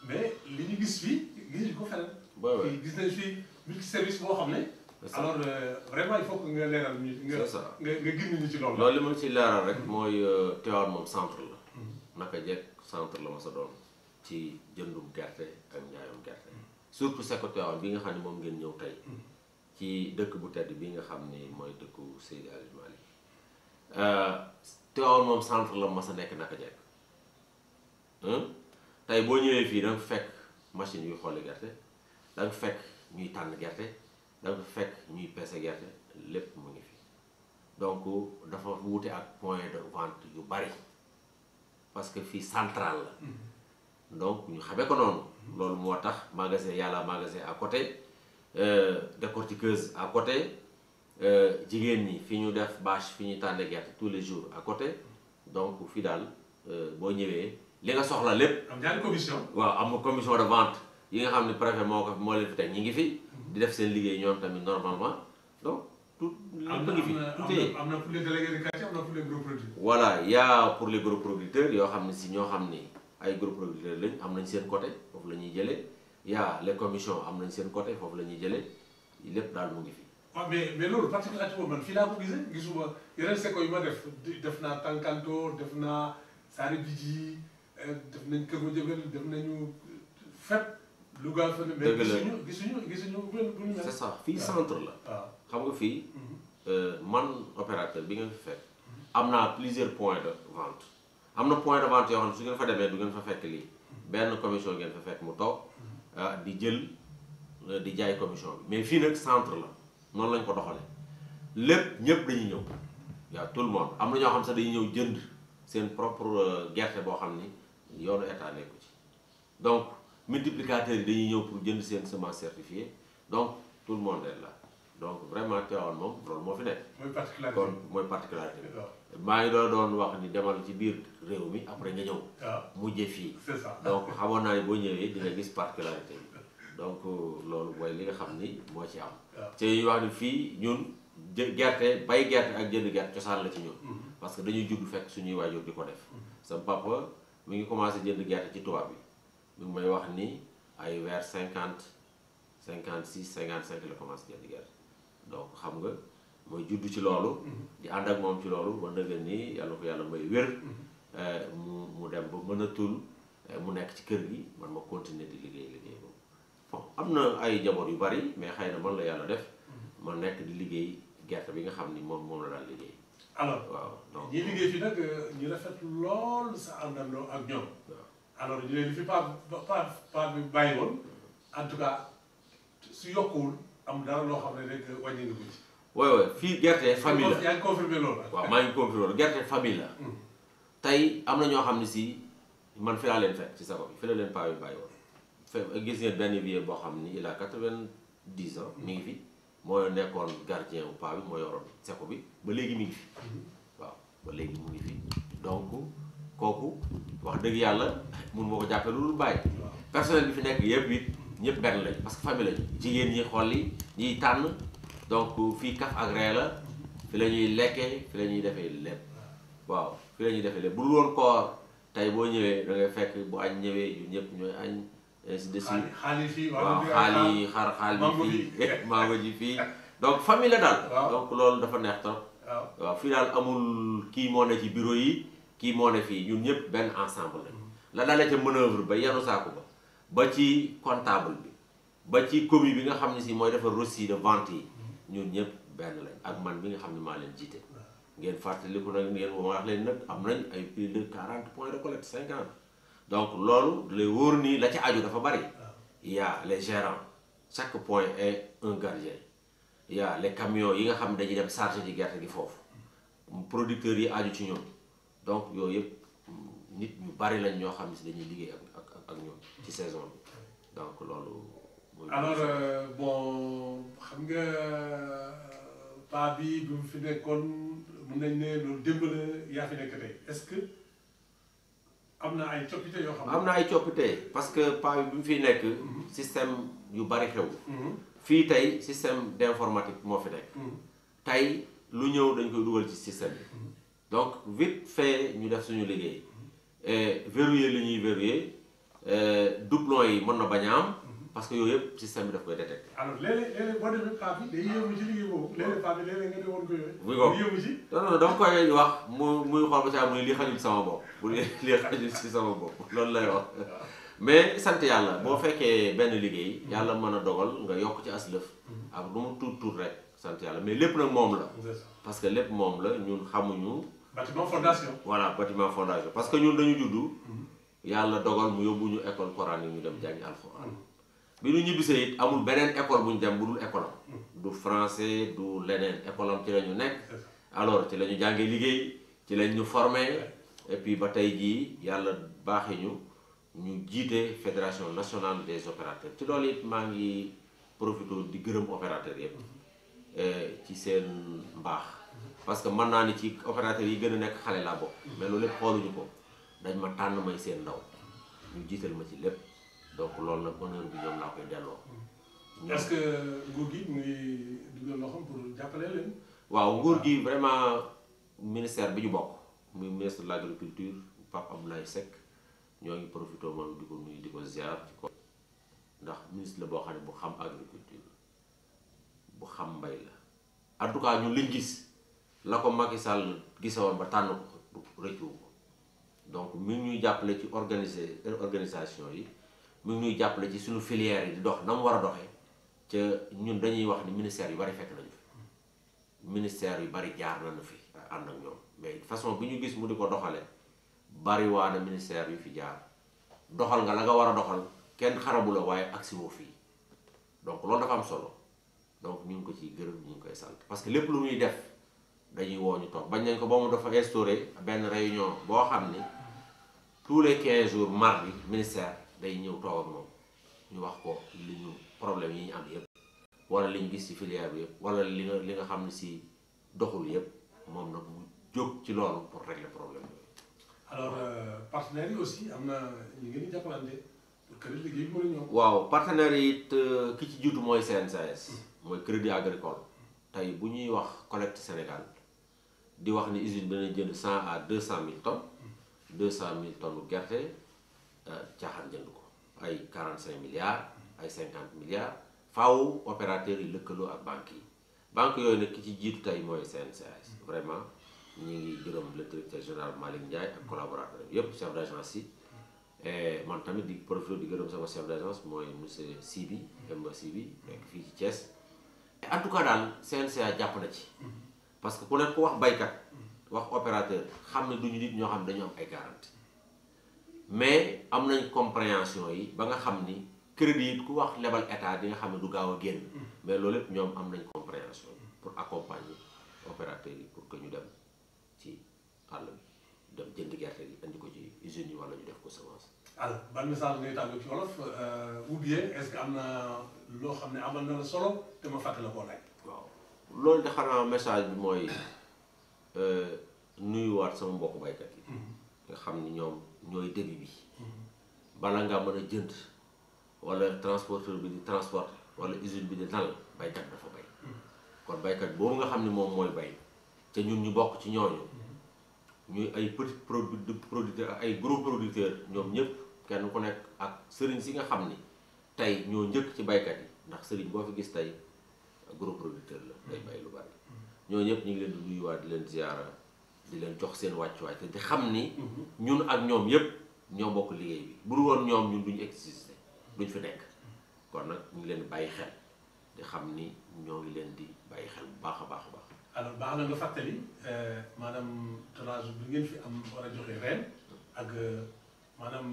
mais li ñu gis fii gisuñu ko feneen. gis nañu fii multi service boo xam ne. alors vraiment il faut que nga leeral ñu nga gindi ñu ci loolu. loolu li ma ci leeral rek mooy Tivaouane moom centre la. naka jekk centre la ma sa doon ci jëndum gerte ak njaayum gerte. surtout Secco Tivaouane bi nga xam ne moom ngeen ñëw tey. ci dëkk bu tedd bi nga xam ni mooy dëkku Seydi Hadji Malick Tivaouane moom centre la ma sa nekk naka jekk tey boo ñëwee fii da nga fekk machine yuy xolli gerte da nga fekk ñuy tànn gerte. dafa fekk ñuy peese gerte lépp mu ngi fi donc dafa wuute ak point de vente yu bari parce que fii central la donc ñu xamee ko noonu loolu moo tax magasin yàlla magasin à côté décortiqueuse à côté jigéen ñi fi ñu def bâche fi ñuy tànne gerte tous les jours à côté donc fii daal boo ñëwee li nga soxla lépp. am ñaari commission. waaw am na commission de vente yi nga xam ne préfet moo leen fi teg ñi ngi fi. di def seen liggéey ñoom tamit normalement donc tout lépp ngi fi tout am na pour les délégués de quartier am na pour les gros producteurs. voilà y a pour les gros producteurs yoo xam ne si ñoo xam ni ay gros producteurs lañ am nañ seen côté foofu la ñuy jëlee y a les commissions am nañ seen côté foofu la ñuy jëlee lépp daal mu ngi fi. waaw mais loolu particularité boobu man fii laa ko gisee gisuma yeneen Secco yu ma def naa Tankanto def naa Saare Bidji def nañ Kër Madiabel def nañu fépp. Louga fa ne mais gisuñu bu ñu mel. c'est ça fii centre la. xam nga fii man opérateur bi nga fi fekk. am naa plusieurs points de vente. am na point de vente yoo xam ne su ngeen fa demee du ngeen fa fekk lii. benn commission ngeen fa fekk mu toog di jël di jaay commission bi mais fii nag centre la noonu lañ ko doxalee lépp ñëpp dañuy ñëw. yaa tout le monde am na ñoo xam sax dañuy ñëw jënd seen propre gerte boo xam ni yoonu état nekku ci donc. multiplicateurs yi dañuy ñëw pour jënd seen semence certifiée donc tout le monde est là donc vraiment Tivaouane moom loolu moo fi nekk. mooy particularité kon mooy particularité bi. maa ngi doon wax ni demal ci biir réew mi après nga ñëw. mujjee fii. c'est ça donc xamoon naa ne boo ñëwee di nga gis particularité bi donc loolu mooy li nga xam ni moo ci am. te ñu wax ni fii ñun gerte bay gerte ak jënd gerte cosaan la ci ñun. parce que dañuy judd fekk suñuy waajur di ko def. sa papa mi ngi commencé jënd gerte ci tubaab bi. mi ngi may wax ni ay vers 50 56 55 la commencé jënd gerte donc xam nga mooy juddu ci loolu. di ànd ak moom ci loolu ba ndëgën ni yàlla ko yàlla may wér. mu dem ba mënatul mu nekk ci kër gi man ma continuer di liggéey boobu. bon am na ay njaboot yu bari mais xëy na man la yàlla def ma nekk di liggéey gerte bi nga xam ni moom la daal liggéey. alors waaw donc ñi liggéey fii nag ñu rafet lool sa àndandoo ak ñoom. alors ñu leen fi pas bi bàyyi woon en tout cas su yokkuwul am dara loo xam ne rek wàññi nga ko ci. waaw fii gerte famille la yaa ngi confirmé loolu. waaw maa ngi confirmé loolu gerte famille la. tey am na ñoo xam ne si man fi laa leen fekk ci Secco bi fi la leen paa bi bàyyi woon. gis ngeen benn vieux boo xam ni il a 90 ans mi ngi fi moo nekkoon gardien bu paa bi moo yoroon Secco bi ba léegi mi ngi fi waaw ba léegi mu ngi fi donc. kooku wax dëgg yàlla mun moo ko jàppee lu dul bàyyi personnel bi fi nekk yëpp it ñëpp benn lañ parce que famille lañu jigéen ñi xolli ñiy tànn donc fii kaf ak ree la fi la ñuy lekkee fi la ñuy defee lépp waaw fi la ñuy defee lépp bu dul woon koor tey boo ñëwee da ngay fekk bu añ ñëwee yu ñëpp ñooy añ ainsi de suite waaw xaal yi xaal bi fii mango ji fii donc famille la daal donc loolu dafa neex trop waaw fii daal amul kii moo ne ci bureau yi kii moo ne fii ñun ñëpp benn ensemble lañ la dalee ca manœuvre ba yanu saako ba ci comptable bi ba ci commis bi nga xam ne si mooy defar reçu de vente yi ñun ñëpp benn lañ ak man bi nga xam ne maa leen jiite ngeen fàttaliku nag ngeen wax leen nag am nañ ay plus de 40 points de collecte 50 donc loolu lay wóor nii la ci aju dafa bari. Il y a les gérants chaque point est un gardien. Il y a les camions yi nga xam ne dañuy dem charger ci gerte gi foofu producteurs yi aju ci ñoom donc yooyu yëpp nit ñu bari lañ ñoo xam ne si dañuy liggéey ak ñoom ci saison bi donc loolu. alors bon xam nga paa bi bu fi nekkoon mun nañ ne loolu démb la yaa fi nekk tey est-ce que am na ay coppite yoo xam ne. am na ay coppite parce que paa bi mu fi nekk. système yu bari xew. fii tey système d'informatique moo fi nekk. tey lu ñëw dañ koy dugal ci système bi. donc vite fait ñu def suñu liggéey. verrouiller li ñuy verrouiller doublon yi mën na bañ a am. parce que yooyu yëpp système bi daf koy détecté. alors léeg-léeg boo demee paa bi day yëngu ci liggéey boobu léeg-léeg paa bi léeg-léeg nga ne woon ko yooyu. muy ko yëngu ci. non dama koy wax muy xool ba saa muy li xajul sama bopp bu li xajul ci sama bopp loolu lay wax mais sant yàlla boo fekkee benn liggéey yàlla mën a dogal nga yokk ci as lëf ak lu mu tuut rek sant yàlla mais lépp nag moom la. parce que lépp moom la ñun xamuñu. bâtiment fondation. voilà bâtiment fondation parce que ñun dañu juddu yàlla dogal mu yóbbu ñu école coranique ñu dem jàngi alxuraan. bi ñu ñibbisee it amul beneen école bu ñu dem bu dul école am du français du leneen école am ci la ñu nekk alors ci la ñu jàngee liggéey ci lañ ñu formé et puis ba tey jii yàlla baaxee ñu jiite fédération nationale des opérateurs ci loolu it maa ngi profité di gërëm opérateurs yëpp ci seen mbaax parce que mën naa ni ci opérateurs yi gën a nekk xale laa bokk mais loolu lépp xooluñu ko dañ ma tànn may seen ndaw ñu jiital ma ci lépp. donc loolu nag honneur bi ñoom laa koy delloo. est-ce que nguur gi mu ngi dugal loxoom pour jàppale leen. waaw nguur gi vraiment ministère bi ñu bokk muy ministre de l'agriculture Pape Abdoulaye Seck ñoo ngi profité moom di ko nuyu di ko ziar ci ko ndax ministre la boo xam ne bu xam agriculture bu xam mbay la en tout cas ñun liñ gis la ko Macky Sall gisewoon ba tànn ko rëccu ko donc mi ngi ñuy jàppale ci organisation yi. mu ngi ñuy jàppale ci suñu filière yi di dox na mu war a doxee ca ñun dañuy wax ni ministère yu bari fekk nañu fi ministère yu bari jaar nañu fi ànd ak ñoom mais façon bi ñu gis mu di ko doxale bari waa na ministère yu fi jaar doxal nga la nga war a doxal kenn xarabu la waaye agsi woo fii donc loolu dafa am solo donc ñu ngi ko ciy gërëm ñu ngi koy sant parce que lépp lu muy def dañuy woo ñu toog bañ nañ ko ba mu dafa instauré benn réunion boo xam ni tous les 15 jours mardi ministère day ñëw toog ak moom ñu wax ko li ñu problème yi ñu am yëpp wala li ñu gis ci filière bi yëpp wala li nga xam ne si doxul yëpp moom nag mu jóg ci loolu pour régler problème yooyu. alors partenaires yi aussi am na ñu ngi di jàppalante pour que liggéey bi mën a ñëw. waaw partenaires yi it ki ci jiitu mooy CNCS. mooy crédit agricole. tey bu ñuy wax collecte Sénégal di wax ni usine bi dana jënd 100 à 200 000 tonnes 200 000 tonnes gerte. caaxaan jënd ko ay 45 milliards ay 50 milliards faaw opérateurs yi lëkkaloo ak banques yi banques yooyu nag ki ci jiitu tey mooy CNCS vraiment ñu ngi gërëm le directeur général Malick Ndiaye ak collaborateur yëpp chef d'agence yi man tamit di profité di gërëm sama chef d'agence mooy monsieur Sibi Demba Sibi nekk fii ci Thiès en tout cas daal CNCA jàpp na ci parce que ku nekk ku wax baykat wax opérateur xam ne duñu nit ñoo xam ne dañu am ay garantie mais am nañ compréhension yi ba nga xam ni crédit it ku wax lebal état di nga xam ne du gaaw a génn mais loolu lépp ñoom am nañ compréhension pour accompagner opérateurs yi pour que ñu dem ci àll bi dem jënd gerte gi andi ko ci usines yi wala ñu def ko semence. alors ban message ngay tàggu ci wolof ou bien est-ce que am na loo xam ne amal na la solo te ma fàttali la koo laaj. waaw loolu de xanaa message bi mooy nuyuwaat sama mbokku baykat yi. nga xam ni ñoom ñooy début bi. bala ngaa mën a jënd wala transporteur bi di transporter wala usine bi di nal baykat dafa bay. kon baykat boobu nga xam ni moom mooy bay te ñun ñu bokk ci ñooñu. ñuy ay petit producteur ak ay gros producteurs ñoom ñëpp kenn ku nekk ak sëriñ si nga xam ni tey ñoo njëkk ci baykat yi ndax sëriñ boo fi gis tey gros producteur la day bay lu bari ñoo ñëpp ñu ngi leen di nuyuwaat di leen ziyaara di leen jox seen wàccuwaay te di xam ni ñun ak ñoom yëpp ñoo bokk liggéey bi bu dul woon ñoom ñun duñu exister duñ fi nekk kon nag ñu ngi leen di bàyyi xel di xam ni ñoo ngi leen di bàyyi xel bu baax a baax a baax alors baax na nga fàttali maanaam tonnage bi ngeen fi am war a joxe ren ak maanaam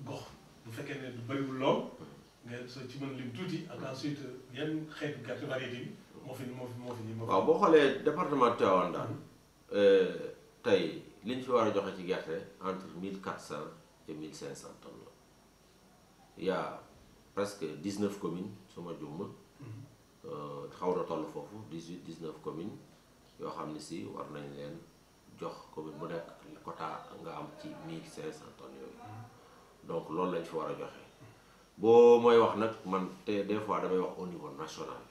gox bu fekkee ne bëriwul lool nga soo ci mën lim tuuti ak ensuite yan xeetu gerte variété bi moo fi. waaw boo xoolee département Tivaouane daal tey liñ fi war a joxe ci gerte entre 1400 et 1500 tonnes la il y a presque 19 communes su ma juumul xaw na toll foofu 19 communes yoo xam ne si war nañ leen jox commune bu nekk quota nga am ci 1500 tonnes yooyu donc loolu lañ fi war a joxe boo mooy wax nag man te des fois damay wax au niveau national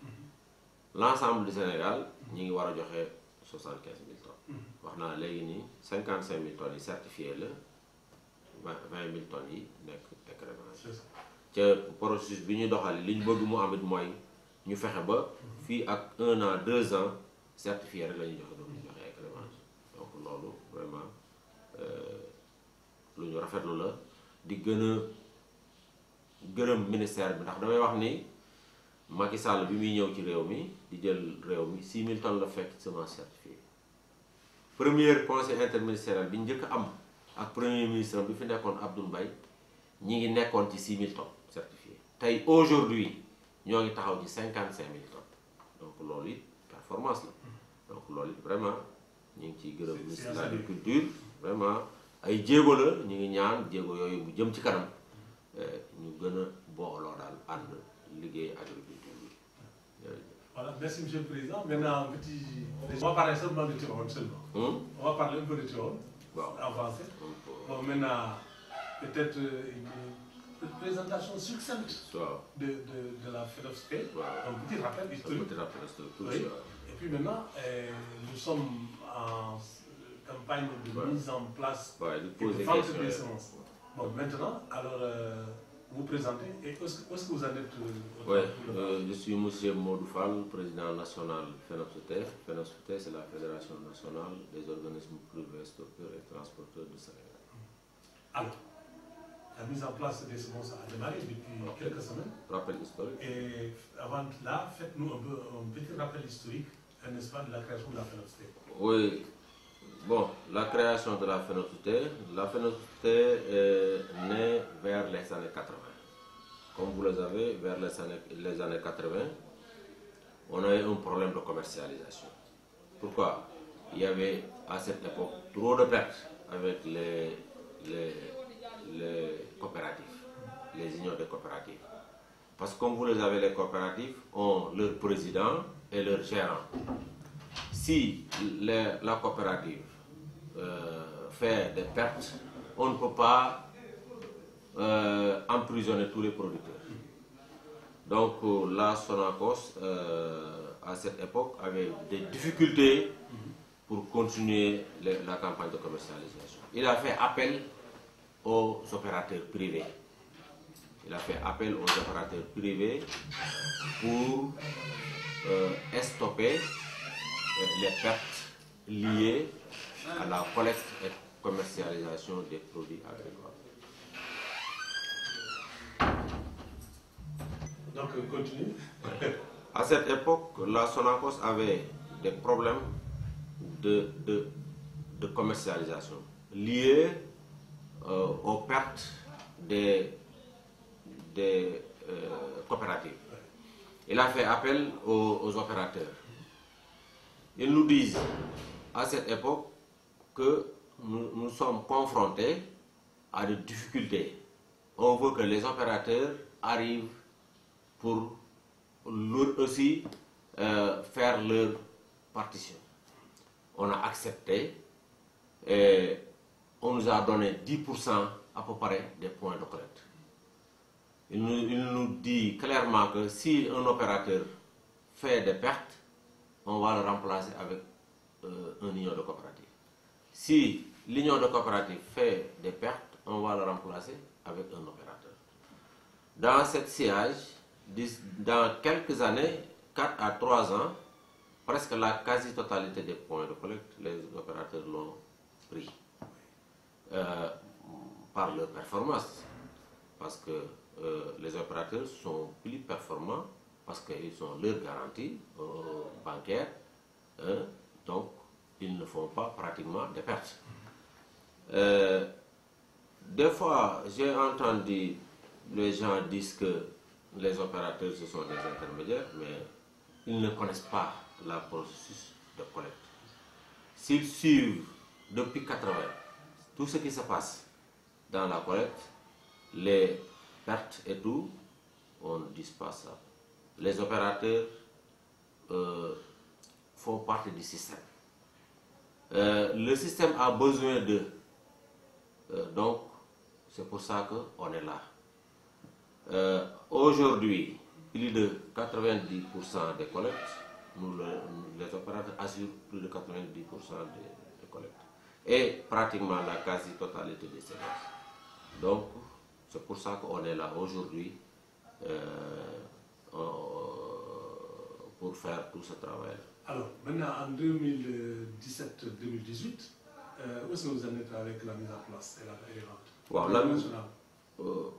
l'ensemble du Sénégal ñi ngi war a joxe 75 000 tonnes wax naa léegi nii 55 000 tonnes yi certifié la 20 000 tonnes yi nekk écrémage ca processus bi ñu doxali li ñu bëgg mu amit mooy ñu fexe ba fii ak 1 an 2 ans certifié rek la ñuy joxe doon joxe écrémage donc loolu vraiment lu ñu rafetlu la di gën a gërëm ministère bi ndax damay wax ni Macky Sall bi muy ñëw ci réew mi di jël réew mi 6 000 tonnes la fekk semence certifiée premier conseil interministériel bi njëkk am ak premier ministre bi fi nekkoon Abdoul Mbaye ñi ngi nekkoon ci 6 000 tonnes certifiées tey aujourd'hui ñoo ngi taxaw ci 55 000 tonnes donc loolu it performance la donc loolu it vraiment ñu ngi ciy gërëm ministre de l'agriculture vraiment ay jéego la ñu ngi ñaan jéego yooyu bu jëm ci kanam ñu gën a booloo daal ànd liggéey agriculture bi. Voilà, merci Monsieur le Président. Maintenant, on va parler seulement de Tivaouane seulement. On va parler un peu de Tivaouane en français. Bon, maintenant, peut-être une présentation succincte de la FENOSP, un petit rappel historique. Oui. Et puis maintenant, nous sommes en campagne de mise en place et de vente des semences. Bon, maintenant, alors, vous présentez et où est-ce que vous en êtes? Oui, je suis M. Modou Fall, président national FENOSP. FENOSP, c'est la Fédération nationale des organismes privés, stockeurs et transporteurs du Sénégal. Alors, la mise en place des semences a démarré depuis quelques semaines. Rappel historique. Et avant là, faites-nous un petit rappel historique, n'est-ce pas, de la création de la FENOSP. Oui. Bon, la création de la FENOSP est née vers les années 80. Comme vous le savez, vers les années 80, on a eu un problème de commercialisation. Pourquoi? Il y avait à cette époque trop de pertes avec les coopératives, les unions de coopératives. Parce que comme vous le savez, les coopératives ont leur président et leur gérant. Si la coopérative fait des pertes, on ne peut pas emprisonner tous les producteurs. Donc la Sonacos, à cette époque, avait des difficultés pour continuer la campagne de commercialisation. Il a fait appel aux opérateurs privés. Il a fait appel aux opérateurs privés pour stopper les pertes liées à la collecte et commercialisation des produits agricoles. Donc, continue. À cette époque, la Sonacos avait des problèmes de commercialisation liés aux pertes des coopératives. Il a fait appel aux opérateurs. Ils nous disent à cette époque que nous sommes confrontés à des difficultés. On veut que les opérateurs arrivent pour aussi faire leur partition. On a accepté et on nous a donné 10% à peu près des points de collecte. Il nous dit clairement que si un opérateur fait des pertes, on va le remplacer avec une union de coopérative. Si l'union de coopérative fait des pertes, on va le remplacer avec un opérateur. Dans cette sillage, dans quelques années, 4 à 3 ans, presque la quasi-totalité des points de collecte, les opérateurs l'ont pris par leur performance. Parce que les opérateurs sont plus performants parce qu'ils ont leur garantie bancaire hein, donc ils ne font pas pratiquement des pertes. Des fois, j'ai entendu les gens disent que les opérateurs, ce sont des intermédiaires, mais ils ne connaissent pas le processus de collecte. S'ils suivent depuis 80 tout ce qui se passe dans la collecte, les pertes et tout, on ne dit pas ça. Les opérateurs font partie du système. Le système a besoin d'eux. Donc, c'est pour ça qu'on est là. Aujourd'hui, plus de 90% des collectes, les opérateurs assurent plus de 90% des collectes. Et pratiquement la quasi-totalité des séances. Donc, c'est pour ça qu'on est là aujourd'hui pour faire tout ce travail. Alors, maintenant, en 2017-2018, où est-ce que vous en êtes avec la mise en place et les ventes? Wow,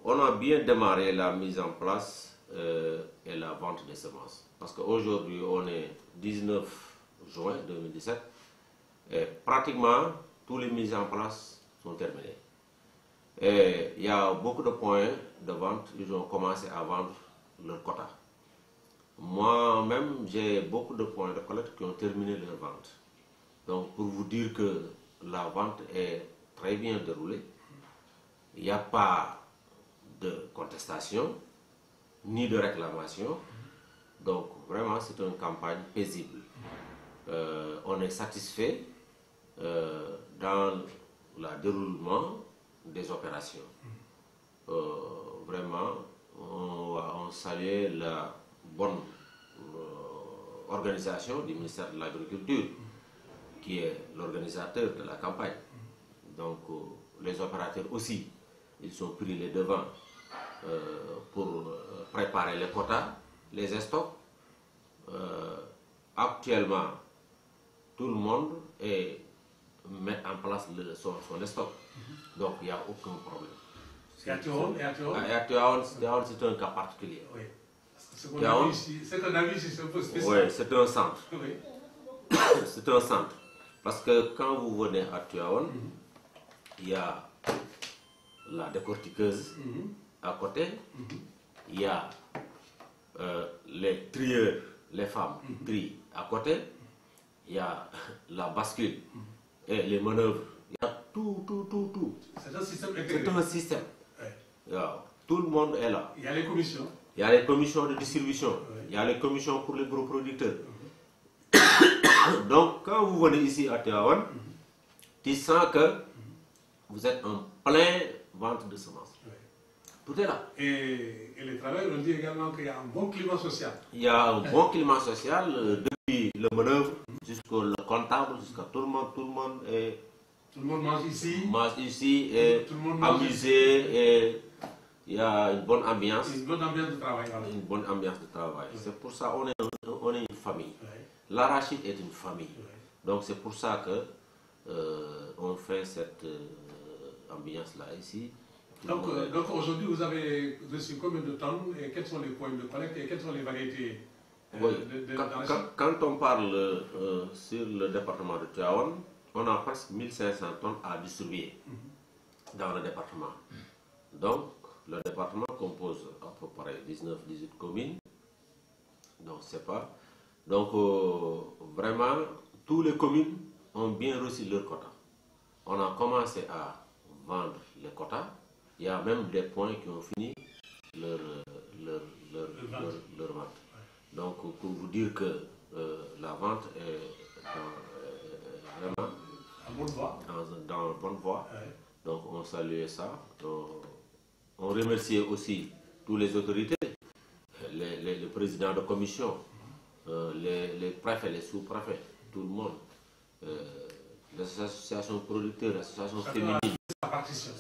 on a bien démarré la mise en place et la vente des semences. Parce qu'aujourd'hui, on est 19 juin 2017 et pratiquement toutes les mises en place sont terminées. Et il y a beaucoup de points de vente, ils ont commencé à vendre leur quota. Moi-même, j'ai beaucoup de points de collecte qui ont terminé leur vente. Donc, pour vous dire que la vente est très bien déroulée, il n'y a pas de contestation, ni de réclamation. Donc, vraiment, c'est une campagne paisible. On est satisfait dans le déroulement des opérations. Vraiment, on salue la bonne organisation du ministère de l'Agriculture, qui est l'organisateur de la campagne. Donc, les opérateurs aussi, ils ont pris les devants pour préparer les quotas, les stocks. Actuellement, tout le monde met en place son stock. Donc, il n'y a aucun problème. Et à Tivaouane, c'est un cas particulier. Oui. C'est un avis ici, c'est un peu spécial. Oui, c'est un centre. Oui. C'est un centre. Parce que quand vous venez à Tivaouane, il y a la décortiqueuse à côté, il y a les trieurs, les femmes trient à côté, il y a la bascule et les manœuvres. Il y a tout. C'est un système intégré. C'est un système. Ouais. Tout le monde est là. Il y a les commissions. Il y a les commissions de distribution. Il y a les commissions pour les gros producteurs. Donc, quand vous venez ici à Tivaouane, tu sens que vous êtes en plein vente de semences. Tout est là. Et les travailleurs ont dit également qu'il y a un bon climat social. Il y a un bon climat social depuis le manœuvre jusqu'au comptable, jusqu'à tout le monde. Tout le monde mange ici. Et tout le monde amusé. Et il y a une bonne ambiance. Une bonne ambiance de travail. Voilà. Une bonne ambiance de travail. C'est pour ça qu'on est une famille. L'arachide est une famille. Donc c'est pour ça que on fait cette ambiance-là ici. Donc aujourd'hui, vous avez reçu combien de tonnes et quels sont les points de collecte et quelles sont les variétés quand on parle sur le département de Tivaouane, on a presque 1500 tonnes à distribuer dans le département. Donc, le département compose à peu près 19-18 communes. Donc, c'est pas. Donc, vraiment, toutes les communes ont bien reçu leur quota. On a commencé à vendre les quotas. Il y a même des points qui ont fini leur vente. Donc, pour vous dire que la vente est vraiment dans bonne voie. Donc, on salue ça. On remercie aussi toutes les autorités, les présidents de commission, les préfets, les sous-préfets, tout le monde, les associations producteurs, les associations féminines.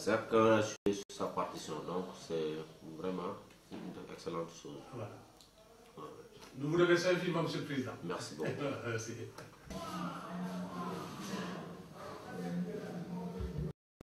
Chacun a suivi sa partition. Donc, c'est vraiment une excellente chose. Voilà. Nous vous remercions infiniment, M. le Président. Merci beaucoup. Merci.